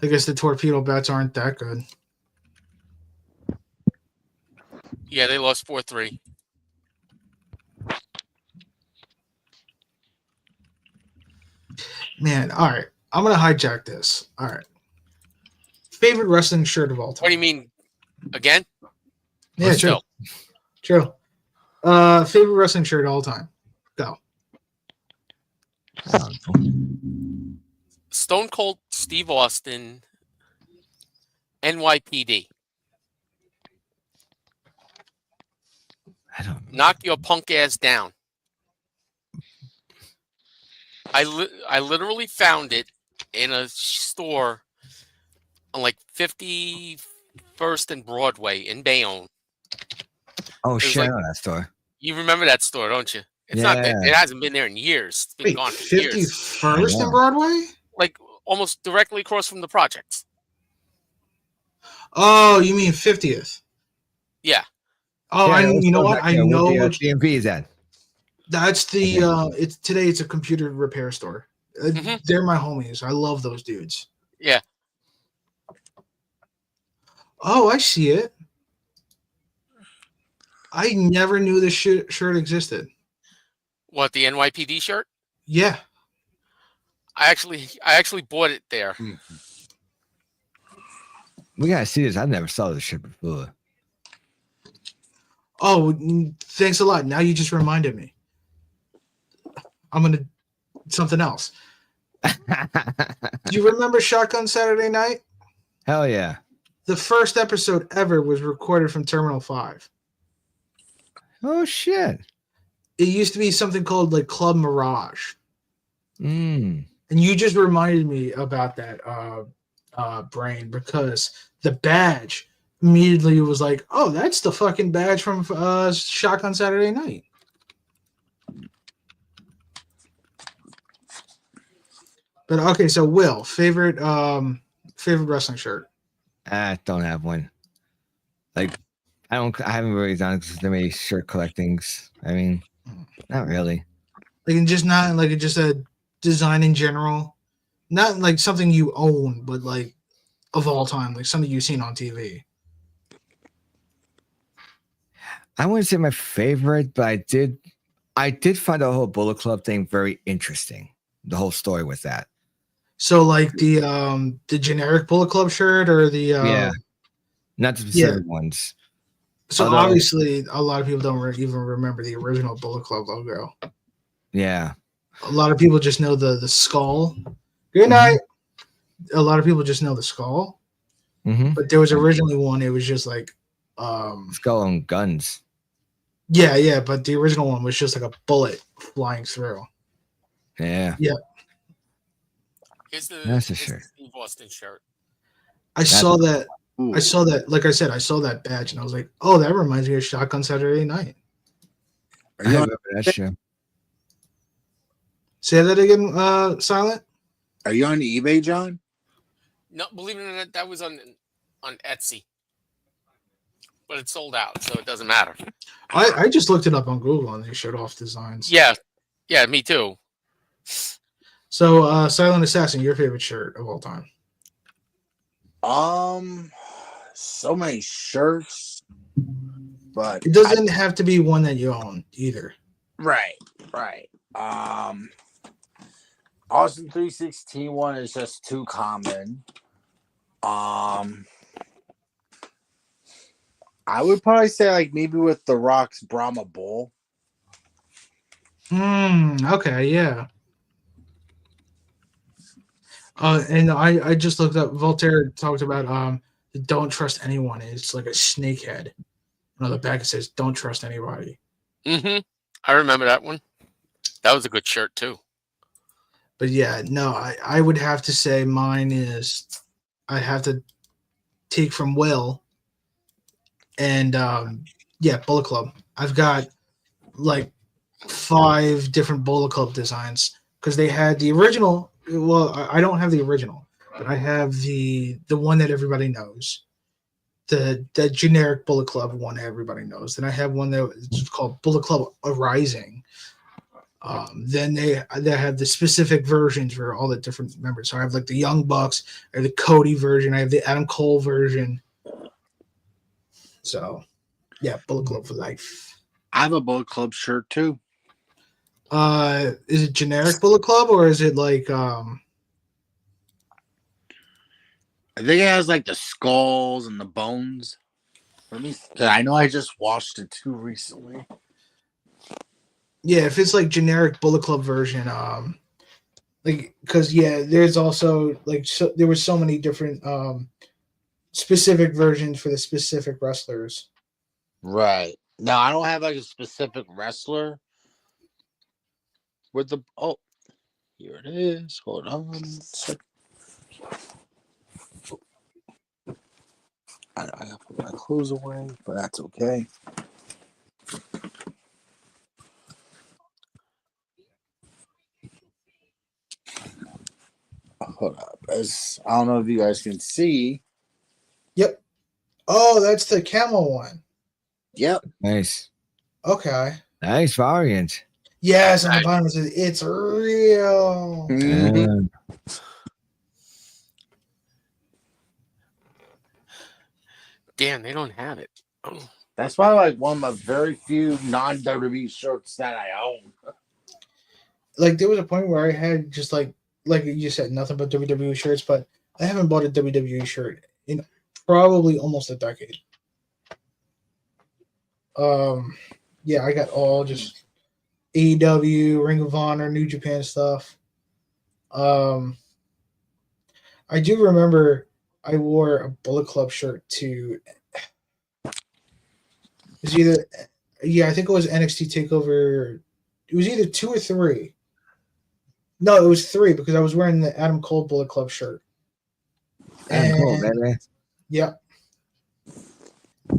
I guess the torpedo bats aren't that good. Yeah, they lost 4-3. Man, all right. I'm going to hijack this. All right. Favorite wrestling shirt of all time? What do you mean? Again? Yeah, Or true. still? True. Favorite wrestling shirt of all time? Go. Stone Cold Steve Austin, NYPD. I don't know. Knock your punk ass down. I literally found it in a store on like 51st and Broadway in Bayonne. Oh was shit, like- I know that store. You remember that store, don't you? It's not that it hasn't been there in years. It's been Wait, gone for years. 51st and Broadway? Like almost directly across from the projects. Oh, you mean 50th? Yeah. Oh, Yeah, you know what? I know what which, the DMV is at. that's the it's today it's a computer repair store. Mhm. They're my homies. I love those dudes. Yeah. Oh, I see it. I never knew this shirt existed. What, the NYPD shirt? Yeah. I actually bought it there. We gotta see this. I never saw this shit before. Oh, thanks a lot. Now you just reminded me. I'm gonna something else. Do you remember Shotgun Saturday Night? Hell yeah. The first episode ever was recorded from Terminal 5. Oh shit. It used to be something called like Club Mirage. Mm. And you just reminded me about that Brain, because the badge immediately was like, oh, that's the fucking badge from Shotgun Saturday Night. But okay, so Will, favorite wrestling shirt? I don't have one. Like, I haven't really done so many shirt collectings. I mean, not really. Like, just not like just a design in general, not like something you own, but like of all time, like something you've seen on TV. I wouldn't say my favorite, but I did find the whole Bullet Club thing very interesting. The whole story with that. So like the generic Bullet Club shirt or the yeah, not the specific ones. So obviously, a lot of people don't even remember the original Bullet Club logo. Yeah, a lot of people just know the skull. Good night. A lot of people just know the skull, but there was originally one. It was just like skull and guns. Yeah, but the original one was just like a bullet flying through. Yeah. That's a shirt. Steve Austin shirt. I saw that. Like I said, I saw that badge and I was like, oh, that reminds me of Shotgun Saturday Night. I remember that show. Say that again, Silent. Are you on eBay, John? No, believe it or not, that was on Etsy. But it sold out, so it doesn't matter. I just looked it up on Google and they showed off designs. Yeah, me too. So, Silent Assassin, your favorite shirt of all time? So many shirts, but it doesn't have to be one that you own either. Right. Austin 316 one is just too common. I would probably say like maybe with The Rock's Brahma Bull. Okay, yeah. And I just looked up. Voltaire talked about don't trust anyone. It's like a snake head. And on the back it says, "Don't trust anybody." Mm-hmm. I remember that one. That was a good shirt too. But yeah, no, I would have to say mine is I'd have to take from Will and yeah, Bullet Club. I've got like 5 different Bullet Club designs because they had the original. Well, I don't have the original, but I have the one that everybody knows, the generic Bullet Club one that everybody knows. Then I have one that is called Bullet Club Arising. Then they have the specific versions for all the different members. So I have like the Young Bucks, I have the Cody version, I have the Adam Cole version. So yeah, Bullet Club for life. I have a Bullet Club shirt too. Is it generic Bullet Club or is it like I think it has like the skulls and the bones. Let me. I know I just watched it too recently. yeah, if it's like generic Bullet Club version, like because yeah, there's also like there were so many different specific versions for the specific wrestlers. Right. Now I don't have like a specific wrestler with the here it is. Hold on. I gotta put my clothes away, but that's okay. Hold up. I don't know if you guys can see. Yep. Oh, that's the camel one. Yep. Nice. Okay. Nice variant. Yes, on the bottom it says it's real. Mhm. Damn, they don't have it. Oh. That's probably like one of my very few non-WWE shirts that I own. Like there was a point where I had just like you said, nothing but WWE shirts, but I haven't bought a WWE shirt in probably almost a decade. Yeah, I got all just AEW, Ring of Honor, New Japan stuff. I do remember I wore a Bullet Club shirt to. It was either, yeah, I think it was NXT Takeover. It was either 2 or 3. No, it was 3 because I was wearing the Adam Cole Bullet Club shirt. Adam Cole, baby. Yep.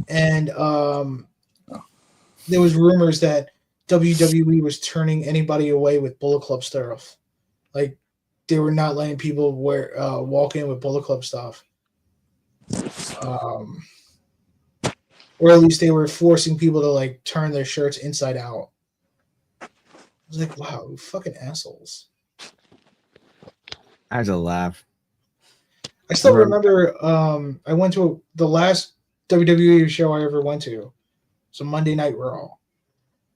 And there was rumors that WWE was turning anybody away with Bullet Club stuff. Like they were not letting people walk in with Bullet Club stuff. Or at least they were forcing people to like turn their shirts inside out. I was like, wow, you fucking assholes. I had to laugh. I still remember I went to the last WWE show I ever went to. So Monday Night Raw.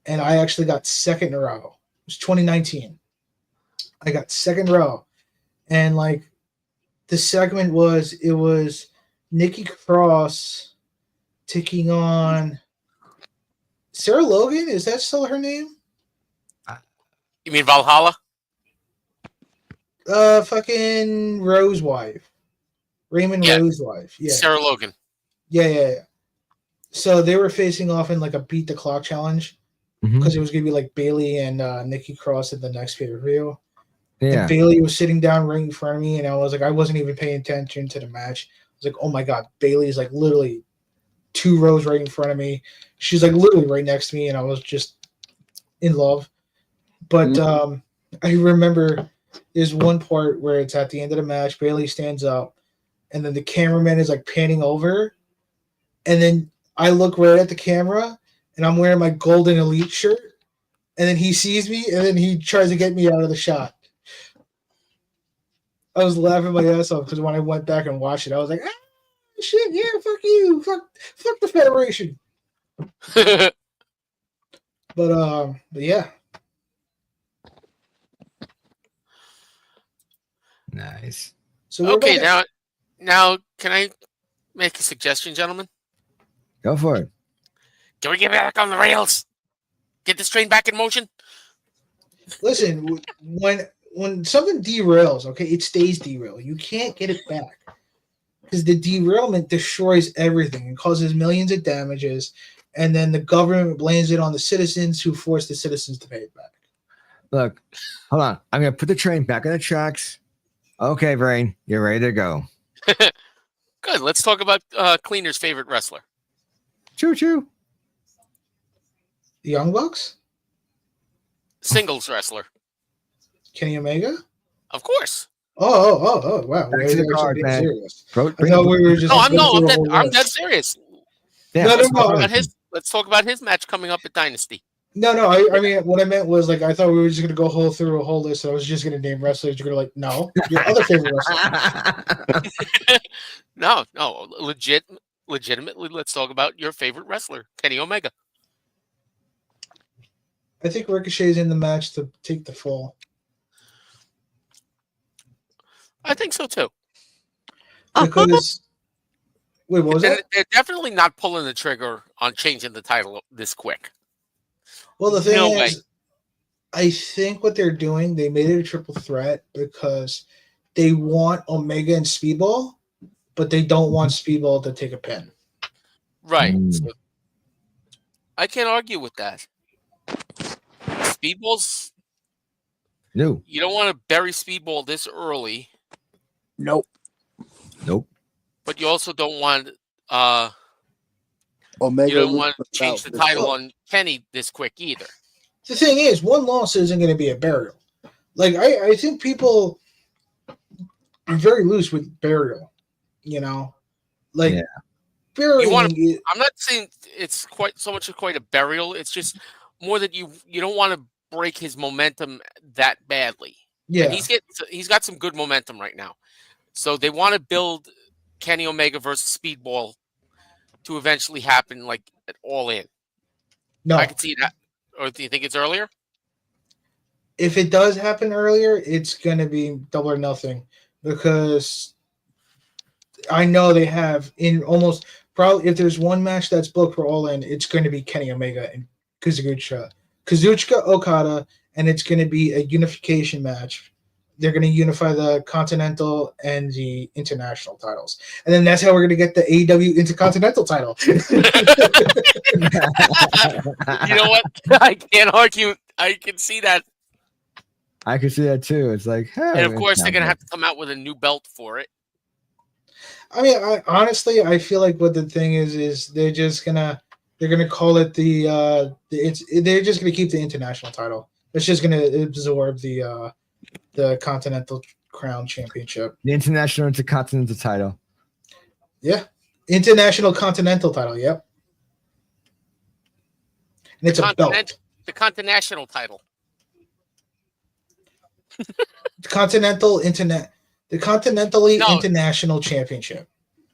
And I actually got second row. It was 2019. I got second row. And like the segment was Nikki Cross taking on Sarah Logan. Is that still her name? You mean Valhalla? Fucking Rose wife. Raymond Rose wife. Yeah. Sarah Logan. Yeah. So they were facing off in like a beat the clock challenge because it was gonna be like Bayley and Nikki Cross at the next pay-per-view. Yeah. And Bayley was sitting down right in front of me, and I was like, I wasn't even paying attention to the match. I was like, oh my god, Bayley is like literally 2 rows right in front of me. She's like literally right next to me, and I was just in love. But I remember there's one part where it's at the end of the match. Bayley stands up, and then the cameraman is like panning over, and then I look right at the camera, and I'm wearing my Golden Elite shirt, and then he sees me, and then he tries to get me out of the shot. I was laughing my ass off because when I went back and watched it, I was like, ah, shit, yeah, fuck you, fuck the Federation. But yeah. Nice. So okay, now can I make a suggestion, gentlemen? Go for it. Can we get back on the rails? Get this train back in motion? Listen, when something derails, okay, it stays derailed. You can't get it back because the derailment destroys everything and causes millions of damages. and then the government blames it on the citizens who force the citizens to pay it back. Look, hold on. I'm gonna put the train back on the tracks. Okay, Brain, you're ready to go. Good. Let's talk about Cleaner's favorite wrestler. Choo choo. The Young Bucks, Singles wrestler. Kenny Omega. Of course. Oh! Wow, Back to the card, being man. serious. Bro, I thought we were just. I'm dead serious. Yeah, No, Let's no, talk no. about let's talk about his match coming up at Dynasty. No. I mean, what I meant was like I thought we were just gonna go through a whole list. And I was just gonna name wrestlers. You're gonna like, no, your other favorite wrestler. No, legitimately. Let's talk about your favorite wrestler, Kenny Omega. I think Ricochet's in the match to take the fall. I think so too. Because wait, what was that? They're definitely not pulling the trigger on changing the title this quick. Well, the thing No is, way. I think what they're doing, they made it a triple threat because they want Omega and Speedball, but they don't want Speedball to take a pin. Right. Mm. So I can't argue with that. Speedball's. No. You don't want to bury Speedball this early, Nope. but you also don't want Omega. you don't loses want to change the without- title on Kenny this quick either. The thing is, one loss isn't going to be a burial. Like I think people are very loose with burial. You know, like Yeah. burying. You want I'm not saying it's quite so much quite a burial. It's just more that you don't want to break his momentum that badly. yeah, And he's got some good momentum right now. So they want to build Kenny Omega versus Speedball to eventually happen like at All In. no. I can see that. Or do you think it's earlier? If it does happen earlier, it's going to be Double or Nothing because I know they have in almost probably if there's one match that's booked for All In, it's going to be Kenny Omega and Kazuchika Okada, and it's going to be a unification match. They're going to unify the Continental and the International titles, and then that's how we're going to get the AEW Intercontinental title. You know what? I can't argue. I can see that. I can see that too. It's like, hey, And of course, they're going to have to come out with a new belt for it. I mean, honestly, I feel like what the thing is they're gonna call it they're just gonna keep the international title. It's just gonna absorb the Continental Crown Championship. the International Intercontinental title. Yeah, International Continental title. Yep, and it's a belt. The Continental title. The Continentally No. International Championship.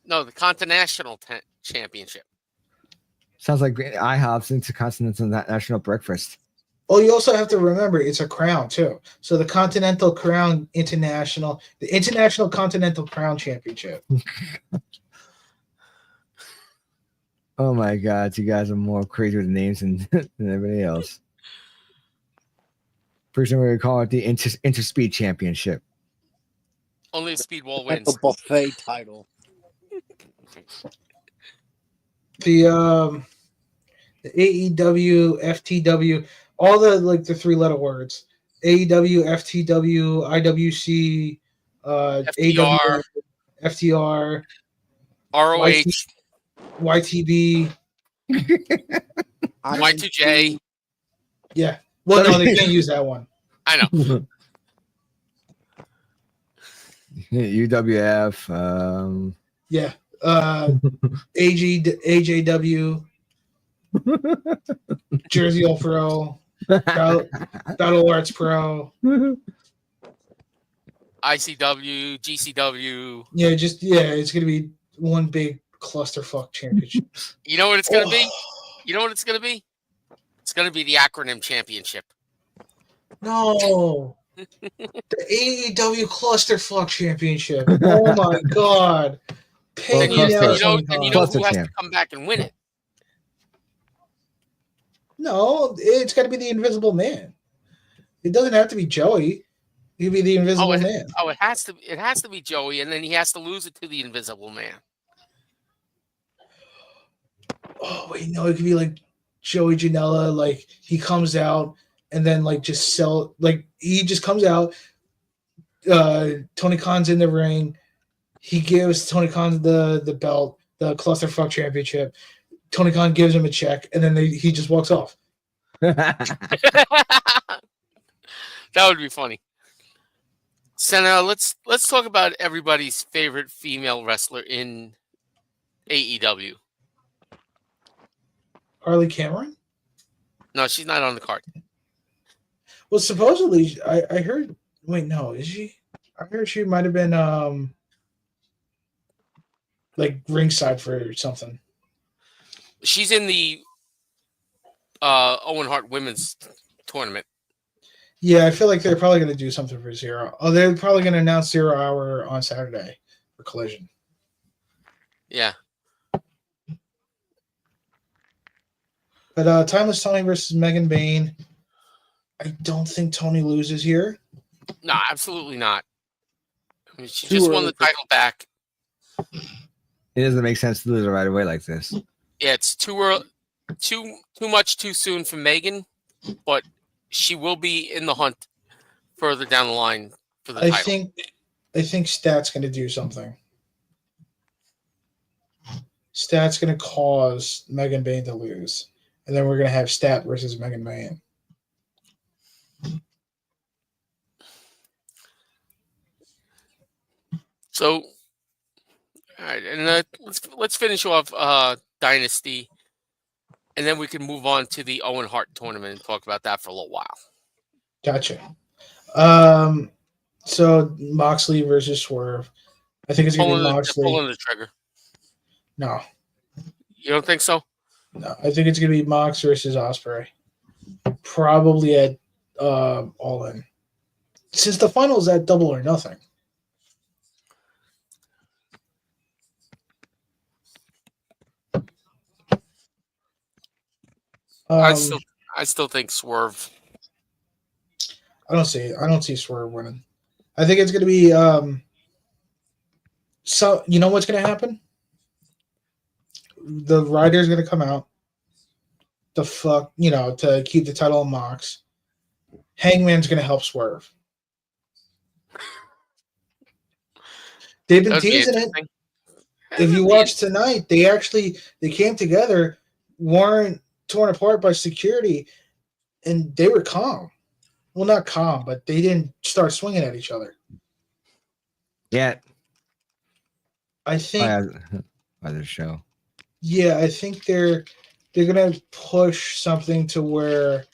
No, the Continental Championship. Sounds like IHOP's Intercontinental National Breakfast. Oh, you also have to remember it's a crown too. So the Continental Crown International, the International Continental Crown Championship. Oh my God, you guys are more crazy with the names than everybody else. Pretty soon we're gonna call it the Interspeed Championship. Only a Speedball That's wins. a buffet title. The AEW, FTW, all the the 3-letter words. AEW, FTW, IWC, FTR, AW, FTR, ROH, YTB. Y2J. Yeah. Well, no, they can't use that one. I know. UWF. Yeah. AJW, Jersey All Pro, Battle Arts Pro. ICW, GCW. Yeah, it's gonna be one big clusterfuck championship. You know what it's gonna be? You know what it's gonna be? It's gonna be the acronym championship. No, the AEW Clusterfuck Championship. Oh my God! And you know who Cluster has to champ. come back and win it? No, it's got to be the Invisible Man. It doesn't have to be Joey. It could be the Invisible Man. Oh, it has to be Joey, and then he has to lose it to the Invisible Man. oh wait, no, it could be like Joey Janela. Like he comes out and then like he just comes out. Tony Khan's in the ring. He gives Tony Khan the belt, the clusterfuck championship. Tony Khan gives him a check, and then he just walks off. That would be funny. So now let's talk about everybody's favorite female wrestler in AEW. Harley Cameron? No, she's not on the card. Well, supposedly, I heard. Wait, no, is she? I heard she might have been like ringside for something. She's in the Owen Hart Women's Tournament. Yeah, I feel like they're probably going to do something for Zero. Oh, they're probably going to announce 0 Hour on Saturday for Collision. Yeah. But Timeless Tony versus Megan Bayne. I don't think Tony loses here. No, absolutely not. I mean, she just won the title back. It doesn't make sense to lose it right away like this. Yeah, it's too early, too much too soon for Megan, but she will be in the hunt further down the line for the title. I think Stat's going to do something. Stat's going to cause Megan Bayne to lose, and then we're going to have Stat versus Megan Bayne. So, all right, and let's finish off Dynasty, and then we can move on to the Owen Hart tournament and talk about that for a little while. Gotcha. So Moxley versus Swerve. I think it's going to be Moxley. Pulling the trigger. No. You don't think so? No, I think it's going to be Mox versus Ospreay. Probably at All In. Since the final is at Double or Nothing. I still think Swerve. I don't see Swerve winning. I think it's going to be so you know what's going to happen? The rider's going to come out to keep the title on Mox. Hangman's going to help Swerve. They've been teasing it. If you watch tonight, they came together, weren't torn apart by security, and they were calm. Well, not calm, but they didn't start swinging at each other. Yeah. I think by the show. Yeah, I think they're gonna push something to where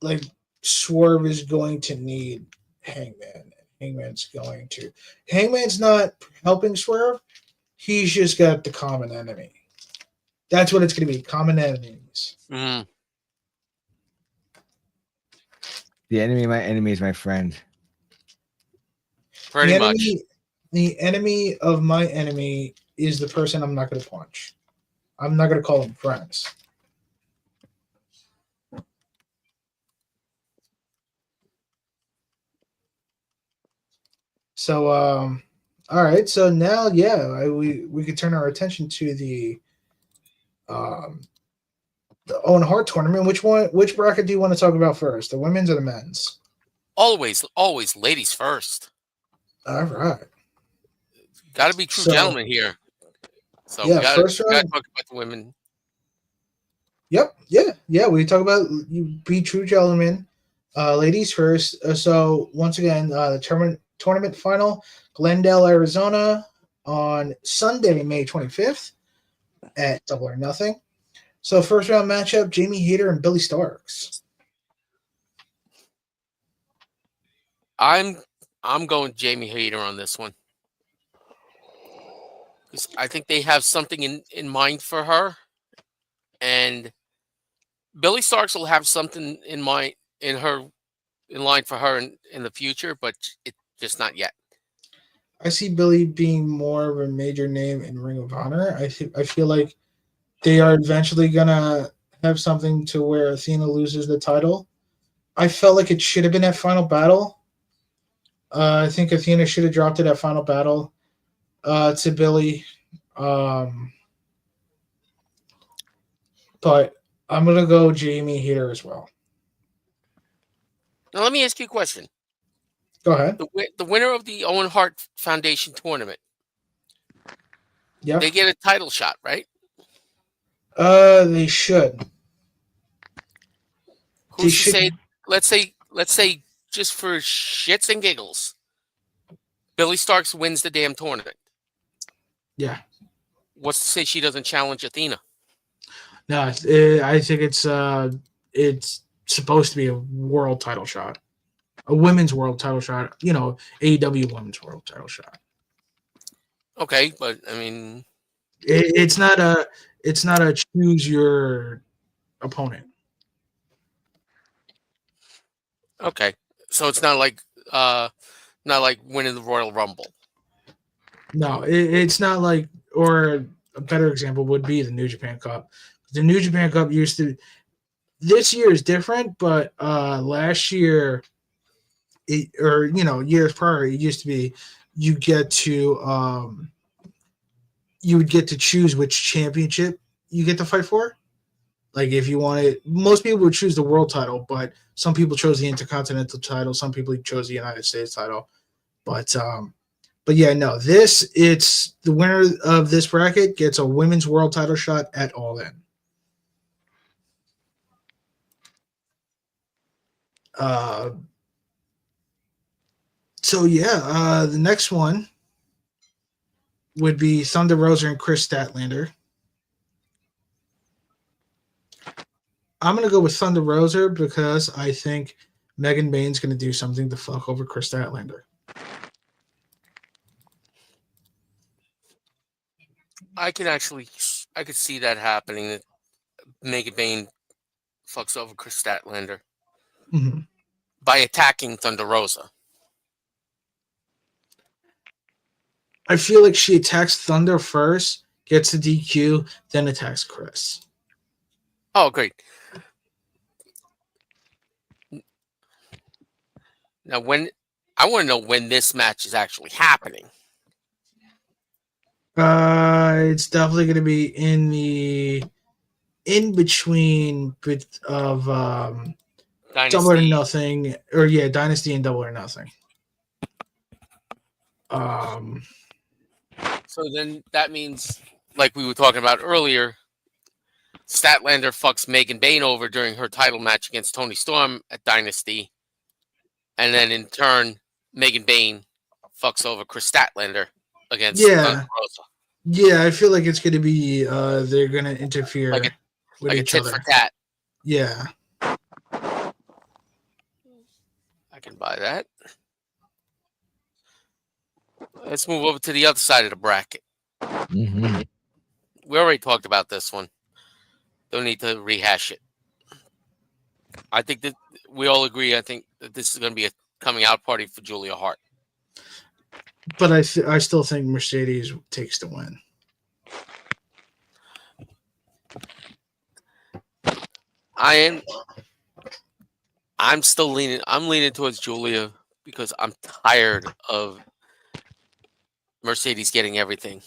like Swerve is going to need Hangman. Hangman's not helping Swerve. He's just got the common enemy. That's what it's going to be. Common enemies. Mm. The enemy of my enemy is my friend. Pretty much. The enemy of my enemy is the person I'm not going to punch. I'm not going to call them friends. So, all right. So now, we could turn our attention to the Owen Hart tournament. Which bracket do you want to talk about first? The women's or the men's? Always, ladies first. All right. Got to be true gentlemen here. So yeah, we gotta first round. talk about the women. Yep. Yeah. We talk about you be true gentlemen. Ladies first. So once again, the tournament final, Glendale, Arizona, on Sunday, May 25th at Double or Nothing. So first round matchup, Jamie Hayter and Billy Starks. I'm going Jamie Hayter on this one. I think they have something in mind for her, and Billy Starks will have something in line for her in the future, but it's just not yet. I see Billy being more of a major name in Ring of Honor. I feel like they are eventually gonna have something to where Athena loses the title. I felt like it should have been at Final Battle. I think Athena should have dropped it at Final Battle to Billy. but I'm gonna go Jamie here as well. Now, let me ask you a question. Go ahead. The winner of the Owen Hart Foundation tournament, Yeah. they get a title shot, right? They should. Who's to say? Let's say, just for shits and giggles, Billy Starks wins the damn tournament. Yeah. What's to say she doesn't challenge Athena? No, I think it's supposed to be a world title shot, a women's world title shot. AEW women's world title shot. Okay, but I mean, it's not a choose your opponent. Okay, so it's not like winning the Royal Rumble. No, it's not like, or a better example would be the New Japan Cup. The New Japan Cup used to. This year is different, but last year, years prior, it used to be you would get to choose which championship you get to fight for. Like if you wanted, most people would choose the world title, but some people chose the Intercontinental title. Some people chose the United States title. But yeah, no, it's the winner of this bracket gets a women's world title shot at All In. So yeah, the next one would be Thunder Rosa and Chris Statlander. I'm going to go with Thunder Rosa because I think Megan Bain's going to do something to fuck over Chris Statlander. I could see that happening. That Megan Bain fucks over Chris Statlander by attacking Thunder Rosa. I feel like she attacks Thunder first, gets the DQ, then attacks Chris. Oh, great. Now, I want to know when this match is actually happening. It's definitely going to be in between of Dynasty. Double or Nothing, or Dynasty and Double or Nothing. So then that means, like we were talking about earlier, Statlander fucks Megan Bain over during her title match against Toni Storm at Dynasty. And then in turn, Megan Bain fucks over Chris Statlander against Thunder Rosa. Yeah, I feel like it's going to be they're going to interfere with each other. Tit for tat. Yeah. I can buy that. Let's move over to the other side of the bracket. Mm-hmm. We already talked about this one. Don't need to rehash it. I think that we all agree. I think that this is going to be a coming out party for Julia Hart. But I still think Mercedes takes the win. I'm still leaning. I'm leaning towards Julia because I'm tired of Mercedes getting everything.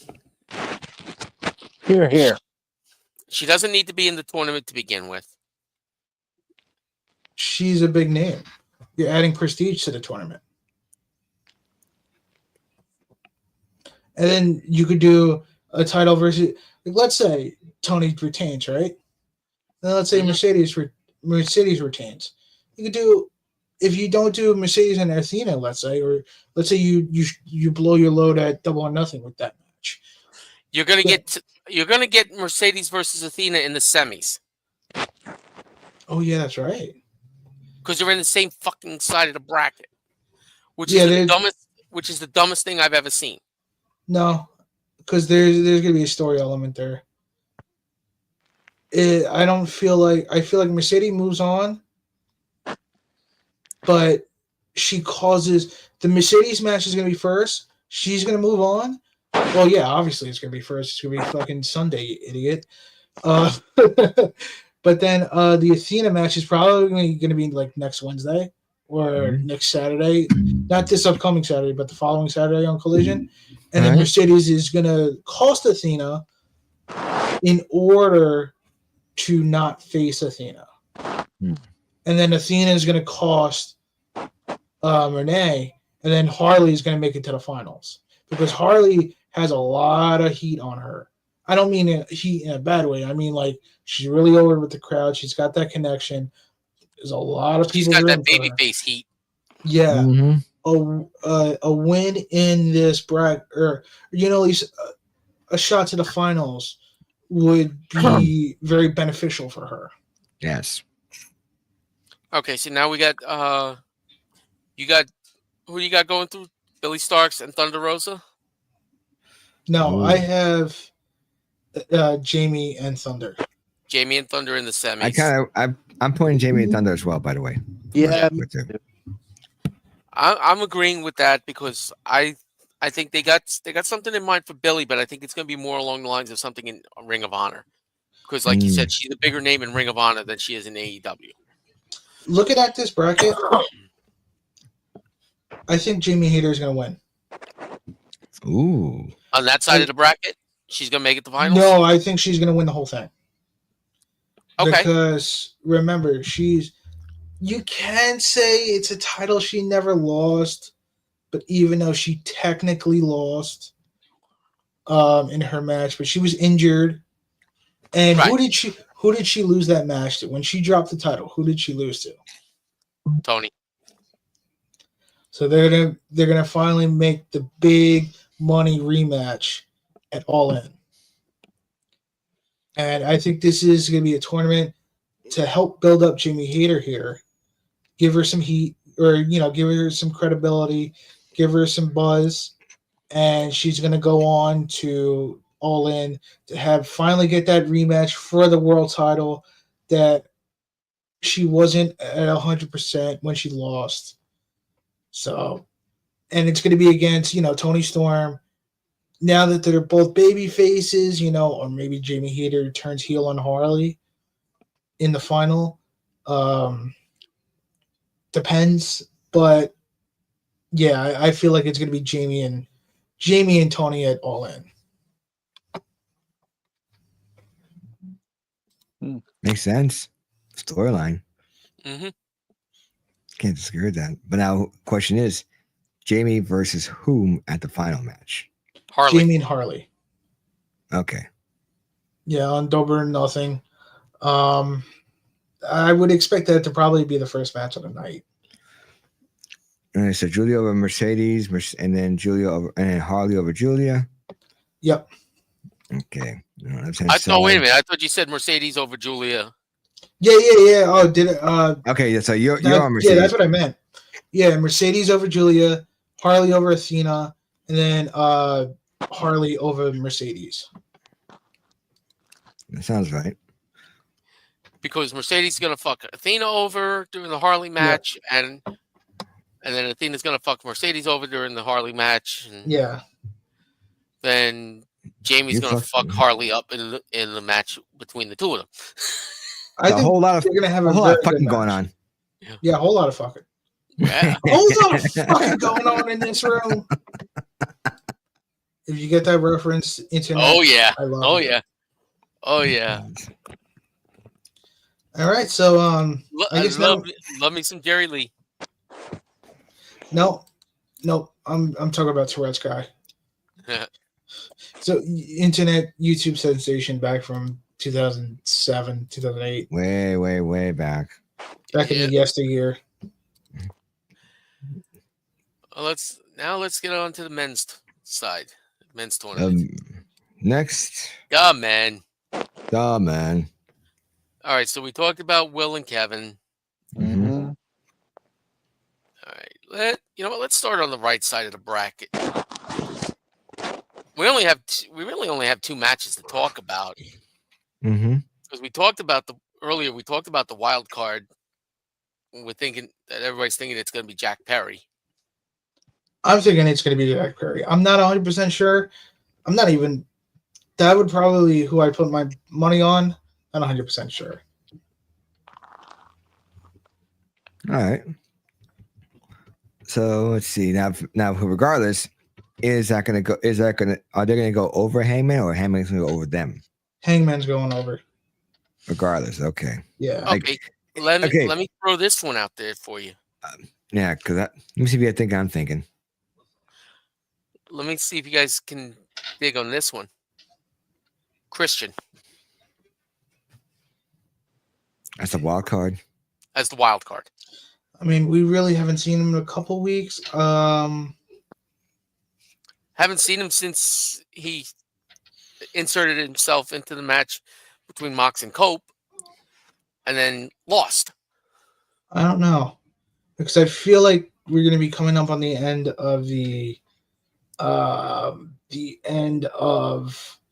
Here, here. She doesn't need to be in the tournament to begin with. She's a big name. You're adding prestige to the tournament. And then you could do a title versus, like, let's say Tony retains, right? Then let's say Mercedes retains. You could do, if you don't do Mercedes and Athena, let's say, or let's say you blow your load at Double or Nothing with that match. You're gonna get Mercedes versus Athena in the semis. Oh yeah, that's right. Because they're in the same fucking side of the bracket, which is the dumbest thing I've ever seen. No, because there's gonna be a story element there. I feel like Mercedes moves on, but she causes the Mercedes match is gonna be first. She's gonna move on. Well, yeah, obviously it's gonna be first. It's gonna be fucking Sunday, you idiot. But then the Athena match is probably going to be like next Wednesday or next Saturday. Not this upcoming Saturday, but the following Saturday on Collision. And then Mercedes is going to cost Athena in order to not face Athena. Hmm. And then Athena is going to cost Renee, and then Harley is going to make it to the finals because Harley has a lot of heat on her. I don't mean heat in a bad way. I mean, like, she's really over with the crowd. She's got that connection. There's a lot of She's people got that rooting for baby her. face heat. Yeah. Mhm. A win in this bracket, or at least a shot to the finals would be very beneficial for her. Yes. Okay, so now we got you got who do you got going through? Billy Starks and Thunder Rosa? No, Ooh. I have Jamie and Thunder. Jamie and Thunder in the semis. I'm pointing Jamie and Thunder as well, by the way. Yeah, With the- I'm agreeing with that because I think they got something in mind for Billy, but I think it's going to be more along the lines of something in Ring of Honor. Because, like you said, she's a bigger name in Ring of Honor than she is in AEW. Looking at this bracket, I think Jamie Hayter is going to win. Ooh. On that side of the bracket, she's going to make it to finals? No, I think she's going to win the whole thing. Okay. Because remember, you can say it's a title she never lost, but even though she technically lost in her match, but she was injured. And Right. who did she lose that match to? When she dropped the title, who did she lose to? Tony. So they're gonna finally make the big money rematch at All In. And I think this is gonna be a tournament to help build up Jamie Hayter here. Give her some heat, or give her some credibility, give her some buzz, and she's gonna go on to All In to finally get that rematch for the world title that she wasn't at 100% when she lost. So, and it's gonna be against Tony Storm. Now that they're both baby faces, or maybe Jamie Hayter turns heel on Harley in the final. Depends, but yeah, I feel like it's gonna be Jamie and Tony at All In. Makes sense. Storyline. Mm-hmm. Can't disagree with that. But now, question is, Jamie versus whom at the final match? Harley. Jamie and Harley. Okay. Yeah, on Double or Nothing. I would expect that to probably be the first match of the night. All right, so Julia over Mercedes, and then and then Harley over Julia. Yep. Okay. No, wait a minute. I thought you said Mercedes over Julia. Yeah. Oh, did it? Okay, yeah. So you're on Mercedes. Yeah, that's what I meant. Yeah, Mercedes over Julia, Harley over Athena, and then Harley over Mercedes. That sounds right. Because Mercedes is gonna fuck Athena over during the Harley match, and then Athena's gonna fuck Mercedes over during the Harley match. And yeah. Then Jamie's gonna fuck Harley up in the match between the two of them. I think a whole lot of they're gonna have a whole lot of fucking going on. Yeah, a whole lot of fucking. Yeah. A whole lot of fucking going on in this room. If you get that reference, internet. Oh yeah. I love it. Yeah. Oh yeah. All right, so I guess love me some Jerry Lee. No, I'm talking about Tourette's guy. So internet YouTube sensation back from 2007, 2008. Way back. Back in the yesteryear. Well, let's get on to the men's side. Men's tournament. Next. Yeah, man. All right, so we talked about Will and Kevin. Mm-hmm. All right, let's start on the right side of the bracket. We really only have two matches to talk about. Mm-hmm. Because we talked about the wild card. We're thinking that everybody's thinking it's going to be Jack Perry. I'm thinking it's going to be Jack Perry. I'm not 100% sure. That would probably who I put my money on. Not 100% sure. All right. So let's see. Now, regardless, are they going to go over Hangman, or Hangman's going to go over them? Hangman's going over. regardless. Okay. Yeah. Okay, let okay. me throw this one out there for you. Yeah, because let me see if I think I'm thinking. Let me see if you guys can dig on this one. Christian That's a wild card. as the wild card. I mean, we really haven't seen him in a couple weeks. Haven't seen him since he inserted himself into the match between Mox and Cope, and then lost. I don't know, because I feel like we're going to be coming up on the end of the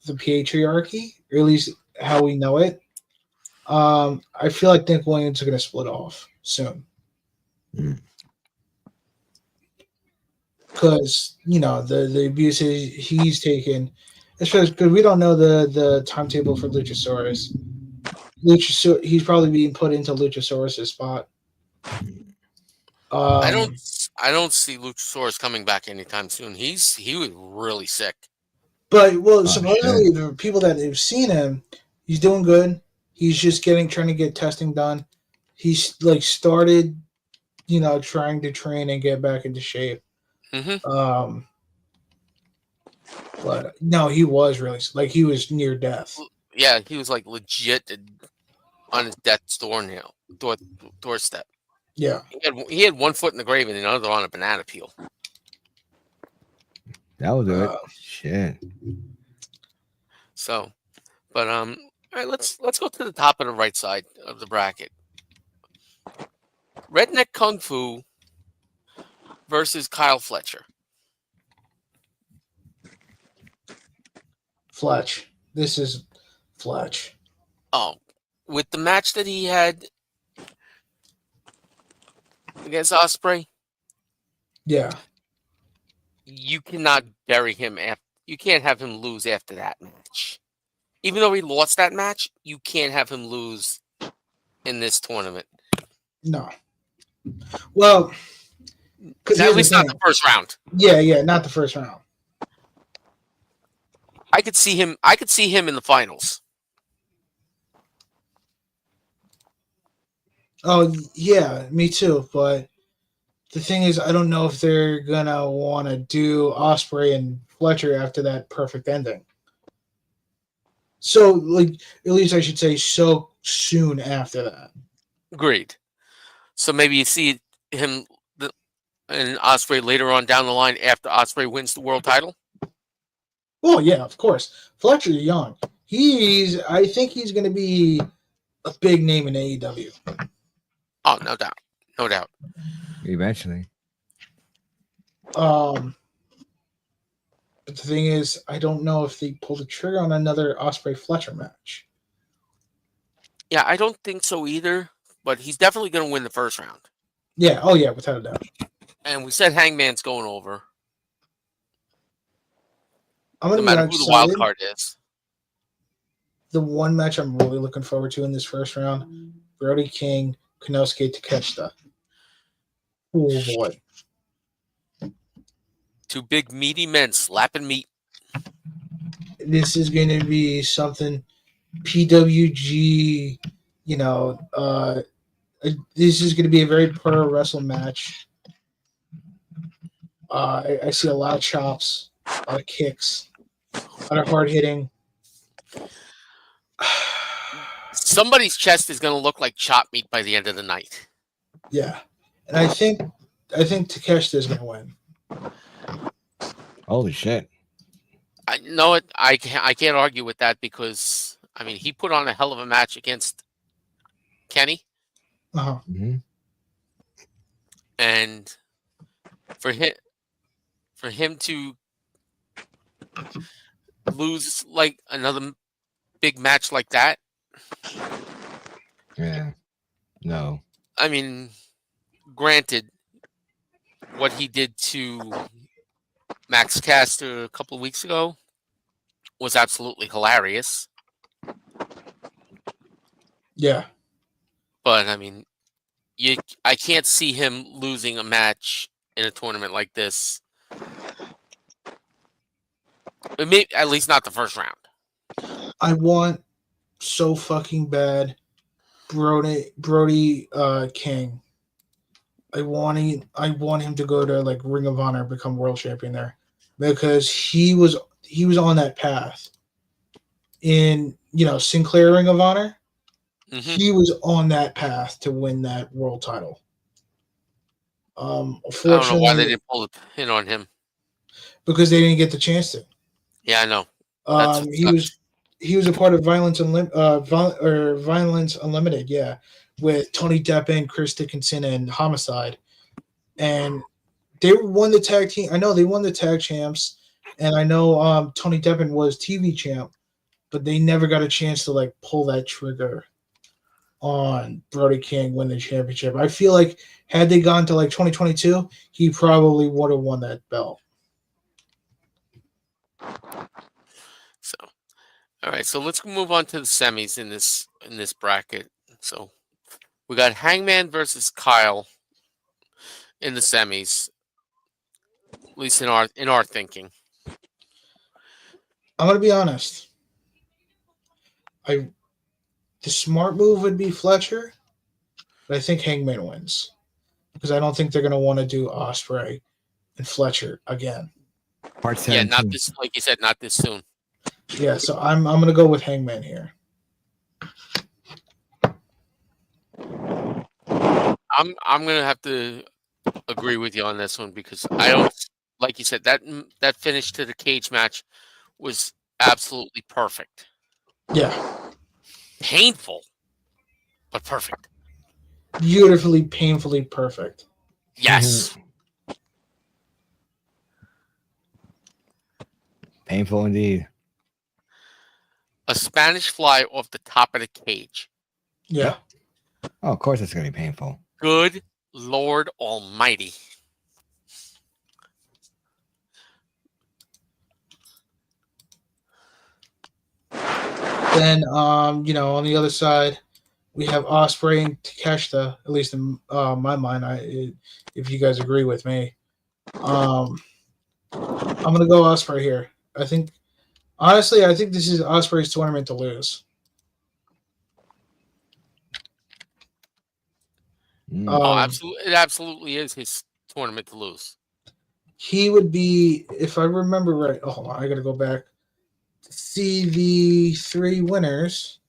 patriarchy, or at least how we know it. I feel like Nick Williams are going to split off soon. Because the abuse he's taken, especially because we don't know the timetable for Luchasaurus. He's probably being put into Luchasaurus's spot. I don't see Luchasaurus coming back anytime soon. He was really sick. But supposedly the people that have seen him, he's doing good. He's just trying to get testing done. He's started, trying to train and get back into shape. Mm-hmm. But no, he was really he was near death. Yeah, he was legit on his death's doorstep. Yeah, he had one foot in the grave and the other on a banana peel. That will do it. Shit. So, but all right, let's go to the top of the right side of the bracket. Redneck Kung Fu versus Kyle Fletcher. Fletch. This is Fletch. Oh, with the match that he had against Ospreay, yeah, you cannot bury him after. You can't have him lose after that match. Even though he lost that match, you can't have him lose in this tournament. No. Well, at least not the first round. Yeah, not the first round. I could see him in the finals. Oh yeah, me too. But the thing is, I don't know if they're gonna want to do Ospreay and Fletcher after that perfect ending. So, at least I should say, so soon after that. Agreed. So maybe you see him and Ospreay later on down the line after Ospreay wins the world title. Well, yeah, of course. Fletcher young. I think he's going to be a big name in AEW. Oh, no doubt. No doubt. Eventually. But the thing is, I don't know if they pull the trigger on another Ospreay Fletcher match. Yeah, I don't think so either, but he's definitely going to win the first round. Yeah, oh yeah, without a doubt. And we said Hangman's going over. No matter who the wild card is. The one match I'm really looking forward to in this first round, Brody King, Konosuke Takeshita. Oh boy. Two big meaty men slapping meat. This is going to be something PWG, this is going to be a very pro wrestle match. I see a lot of chops, a lot of kicks, a lot of hard hitting. Somebody's chest is going to look like chopped meat by the end of the night. Yeah, and I think Takeshita is going to win. Holy shit! I know it. I can't argue with that because he put on a hell of a match against Kenny. Uh-huh. Mm-hmm. And for him to lose another big match like that. Yeah. No. Granted, what he did to Max Caster a couple of weeks ago was absolutely hilarious. Yeah. But I can't see him losing a match in a tournament like this. Maybe, at least not the first round. I want so fucking bad. Brody King. I want him to go to like Ring of Honor, become world champion there, because he was on that path in Sinclair Ring of Honor. Mhm. He was on that path to win that world title. I don't know why Unfortunately, they didn't pull the pin on him. because they didn't get the chance to. Yeah, I know. That's what He was a part of Violence Unlimited, yeah, with Tony Deppen, Chris Dickinson, and Homicide, and they won the tag team. I know they won the tag champs, and I know Tony Deppen was TV champ, but they never got a chance to like pull that trigger on Brody King win the championship. I feel like had they gone to like 2022, he probably would have won that belt. So, all right. So let's move on to the semis in this bracket. So we got Hangman versus Kyle in the semis. At least in our thinking. I'm gonna be honest. The smart move would be Fletcher, but I think Hangman wins because I don't think they're gonna want to do Ospreay and Fletcher again. Part Yeah, 17. not this. Like you said, not this soon. Yeah, so I'm gonna go with Hangman here. I'm gonna have to agree with you on this one because I don't, like you said, that finish to the cage match was absolutely perfect. Yeah, Painful, but perfect. beautifully, painfully perfect. Yes. Painful indeed. A Spanish fly off the top of the cage. Yeah. Oh, of course it's going to be painful. Good Lord Almighty. Then, on the other side, we have Ospreay and Takeshita. At least in my mind, if you guys agree with me, I'm gonna go Ospreay here. I think this is Ospreay's tournament to lose. Oh, absolutely! It absolutely is his tournament to lose. He would be, if I remember right. Oh, hold on, I gotta go back to see the 3 winners,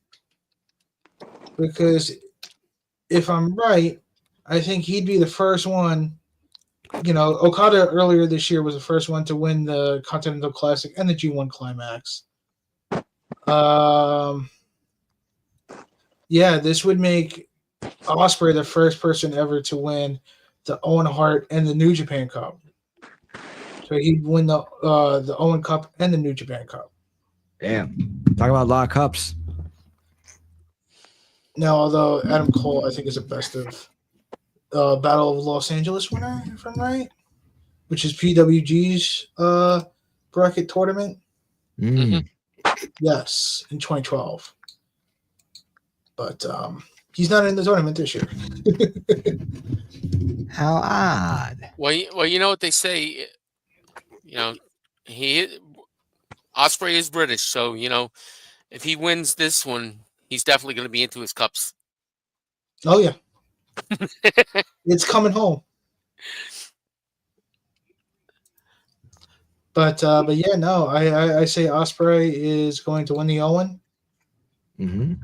because if I'm right, I think he'd be the first one. Okada earlier this year was the first one to win the Continental Classic and the G1 Climax. Yeah, this would make Ospreay the first person ever to win the Owen Hart and the New Japan Cup. So he'd win the Owen Cup and the New Japan Cup. Damn. Talk about a lot of cups. Now, although Adam Cole, I think, is a best of Battle of Los Angeles winner, if I'm right, which is PWG's bracket tournament. Yes, in 2012. But he's not in the tournament this year. How odd. Well, you know what they say. Ospreay is British, so if he wins this one, he's definitely going to be into his cups. Oh yeah, it's coming home. But yeah, no, I say Ospreay is going to win the Owen. Mm-hmm.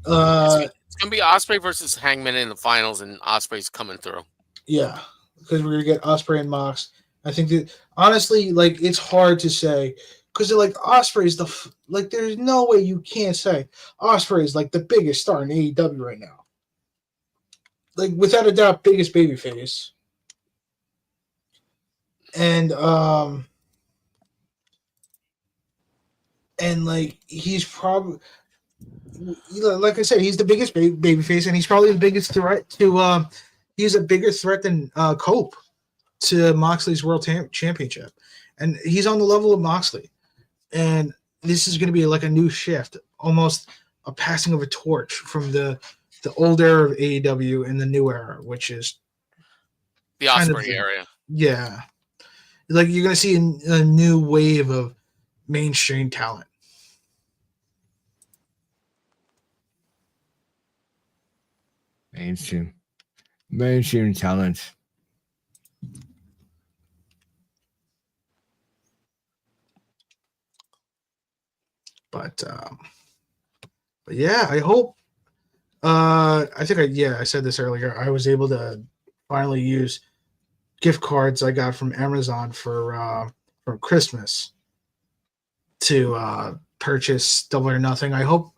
It's going to be Ospreay versus Hangman in the finals, and Ospreay's coming through. Yeah, because we're gonna get Ospreay and Mox. I think that honestly, like, it's hard to say because like Ospreay's there's no way you can't say Ospreay is like the biggest star in AEW right now. Like, without a doubt, biggest babyface. And like, he's probably, like I said, he's the biggest babyface, and he's probably the biggest threat to he's a bigger threat than Cope to Moxley's World Championship, and he's on the level of Moxley. And this is going to be like a new shift, almost a passing of a torch from the old era of AEW and the new era, which is the Ospreay area. Yeah, like, you're going to see a new wave of mainstream talent. Mainstream talent. But yeah, I hope. I think I said this earlier. I was able to finally use gift cards I got from Amazon for Christmas to purchase Double or Nothing. I hope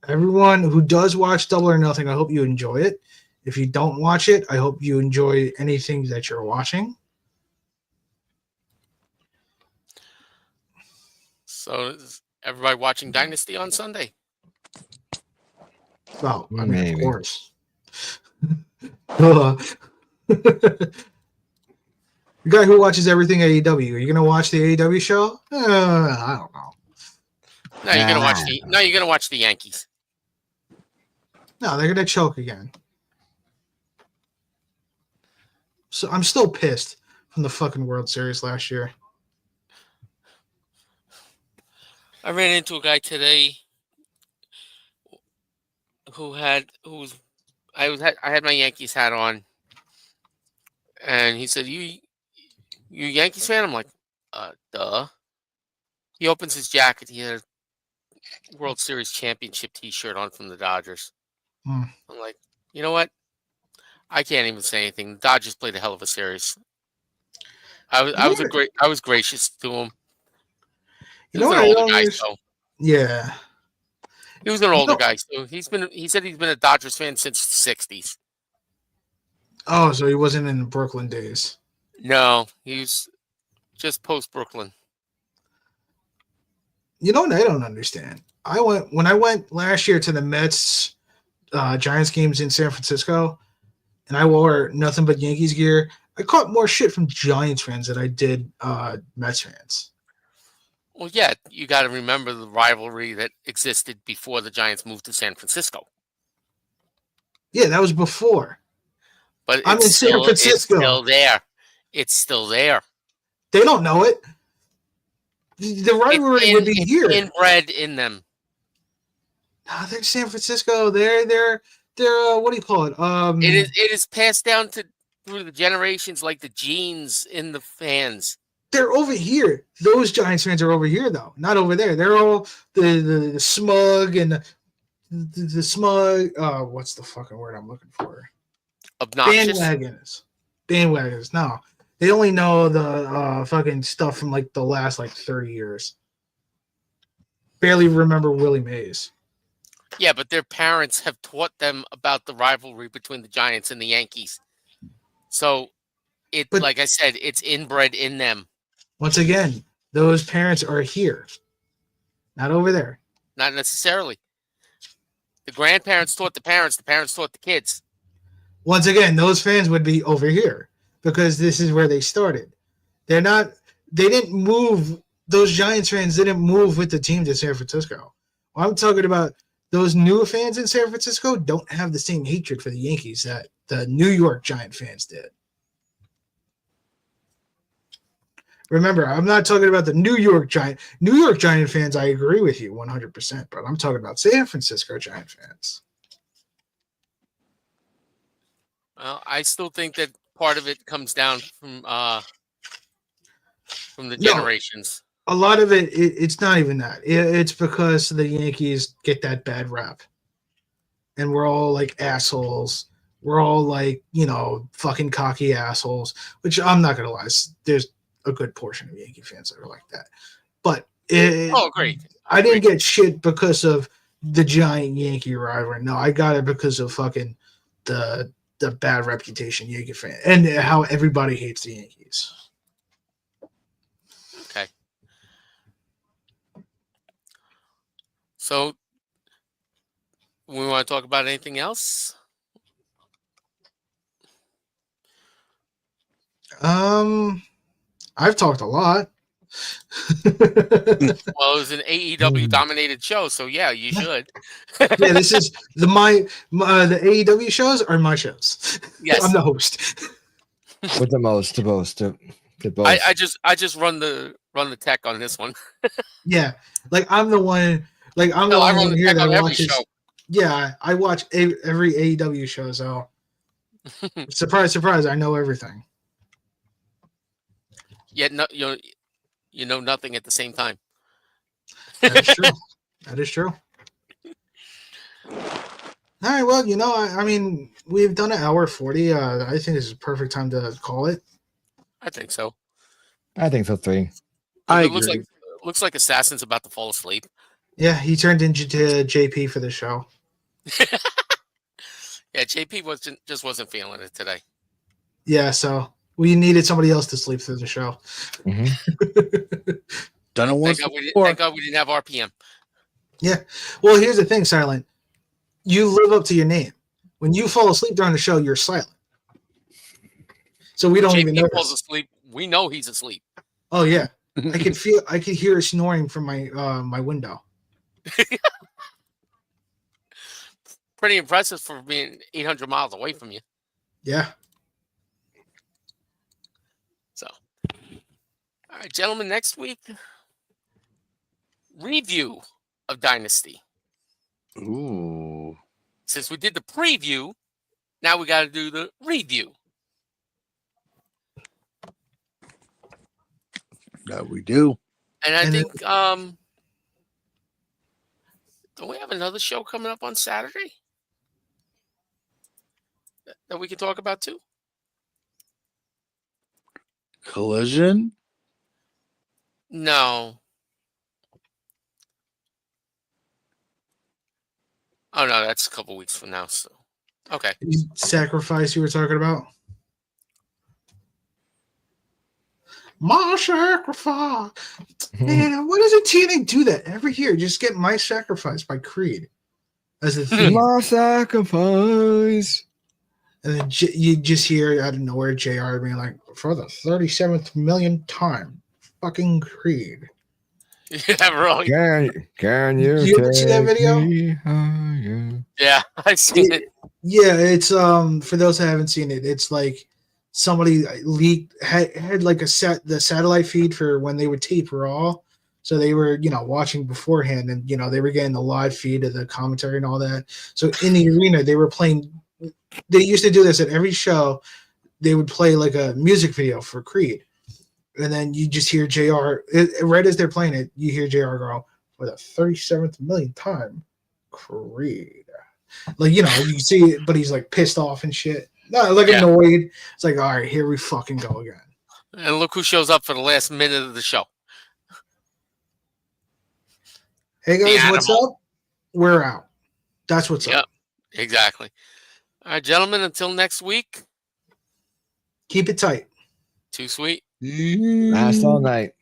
everyone who does watch Double or Nothing, I hope you enjoy it. If you don't watch it, I hope you enjoy anything that you're watching. So is everybody watching Dynasty on Sunday? Well, I mean, Maybe. of course. The guy who watches everything AEW, are you gonna watch the AEW show? I don't know. No, you're gonna watch the Yankees. No, they're gonna choke again. So I'm still pissed from the fucking World Series last year. I ran into a guy today I had my Yankees hat on, and he said, "You Yankees fan?" I'm like, duh. He opens his jacket. He had a World Series championship T-shirt on from the Dodgers. Hmm. I'm like, you know what? I can't even say anything. The Dodgers played a hell of a series. I was gracious to him. He You know was what an I older don't guy, understand? so Yeah. he was an older guy. So he said he's been a Dodgers fan since the '60s. Oh, so he wasn't in the Brooklyn days. No, he was just post Brooklyn. You know what I don't understand? When I went last year to the Mets Giants games in San Francisco, and I wore nothing but Yankees gear. I caught more shit from Giants fans than I did Mets fans. Well, yeah, you got to remember the rivalry that existed before the Giants moved to San Francisco. Yeah, that was before. But I'm in San Francisco. It's still there. It's still there. They don't know it. The rivalry would be here. Inbred in them. No, they're San Francisco. They're what do you call it? It is passed down through the generations like the genes in the fans. They're over here. Those Giants fans are over here though, not over there. They're all the smug and the smug. What's the fucking word I'm looking for? Obnoxious. Bandwagons. No, they only know the fucking stuff from like the last like 30 years. Barely remember Willie Mays. Yeah, but their parents have taught them about the rivalry between the Giants and the Yankees. So like I said, it's inbred in them. Once again, those parents are here, not over there. Not necessarily. The grandparents taught the parents taught the kids. Once again, those fans would be over here because this is where they started. They didn't move. Those Giants fans didn't move with the team to San Francisco. I'm talking about those new fans in San Francisco don't have the same hatred for the Yankees that the New York Giant fans did. Remember, I'm not talking about the New York Giant fans. I agree with you 100%, but I'm talking about San Francisco Giant fans. Well, I still think that part of it comes down from the generations. A lot of it's not even that. It's because the Yankees get that bad rap. And we're all like assholes. We're all like, fucking cocky assholes, which I'm not going to lie. There's a good portion of Yankee fans that are like that. But great. I didn't get shit because of the giant Yankee rivalry. No, I got it because of fucking the bad reputation Yankee fan and how everybody hates the Yankees. Okay. So, we want to talk about anything else? I've talked a lot. Well, it was an AEW dominated show, so yeah, you should. Yeah, this is the AEW shows are my shows. Yes, I'm the host. With the most. I just run the tech on this one. Yeah, like I'm the one. Like I'm the I one run the here tech that on every watches. show. Yeah, I watch every AEW show, so surprise, surprise, I know everything. Yet no, you know nothing at the same time. That is true. That is true. All right, well, I mean, we've done an hour 40. I think this is a perfect time to call it. I think so. I think so, 3. I It agree. looks like Assassin's about to fall asleep. Yeah, he turned into JP for the show. Yeah, JP just wasn't feeling it today. Yeah, so we needed somebody else to sleep through the show. Mm-hmm. Done it once Thank before. God we didn't have RPM. Yeah. Well, here's the thing, Silent. You live up to your name. When you fall asleep during the show, you're silent. So we don't even JP know. falls asleep. We know he's asleep. Oh yeah. I could hear snoring from my window. Pretty impressive for being 800 miles away from you. Yeah. So, all right, gentlemen, next week, review of Dynasty. Ooh. Since we did the preview, now we got to do the review. That we do. And I think, don't we have another show coming up on Saturday that we can talk about too? Collision? No. Oh no, that's a couple weeks from now. So, okay. Sacrifice you were talking about? My sacrifice. Man, why doesn't TNA do that every year? Just get My Sacrifice by Creed as the theme. My sacrifice. And then you just hear out of nowhere JR being like, for the 37th millionth time, fucking Creed. Yeah, really. Can you You ever see that take video? me higher? Yeah, I've seen it. Yeah, it's for those who haven't seen it, it's like somebody had like the satellite feed for when they would tape Raw. So they were, watching beforehand and they were getting the live feed of the commentary and all that. So in the arena, they were playing. They used to do this at every show. They would play like a music video for Creed. And then you just hear JR, right as they're playing it, you hear JR go, for the 37th millionth time, Creed. Like, you see it, but he's like pissed off and shit. No, like annoyed. It's like, all right, here we fucking go again. And look who shows up for the last minute of the show. Hey guys, what's up? We're out. That's what's up. Exactly. All right, gentlemen, until next week. Keep it tight. Too sweet. Last all night.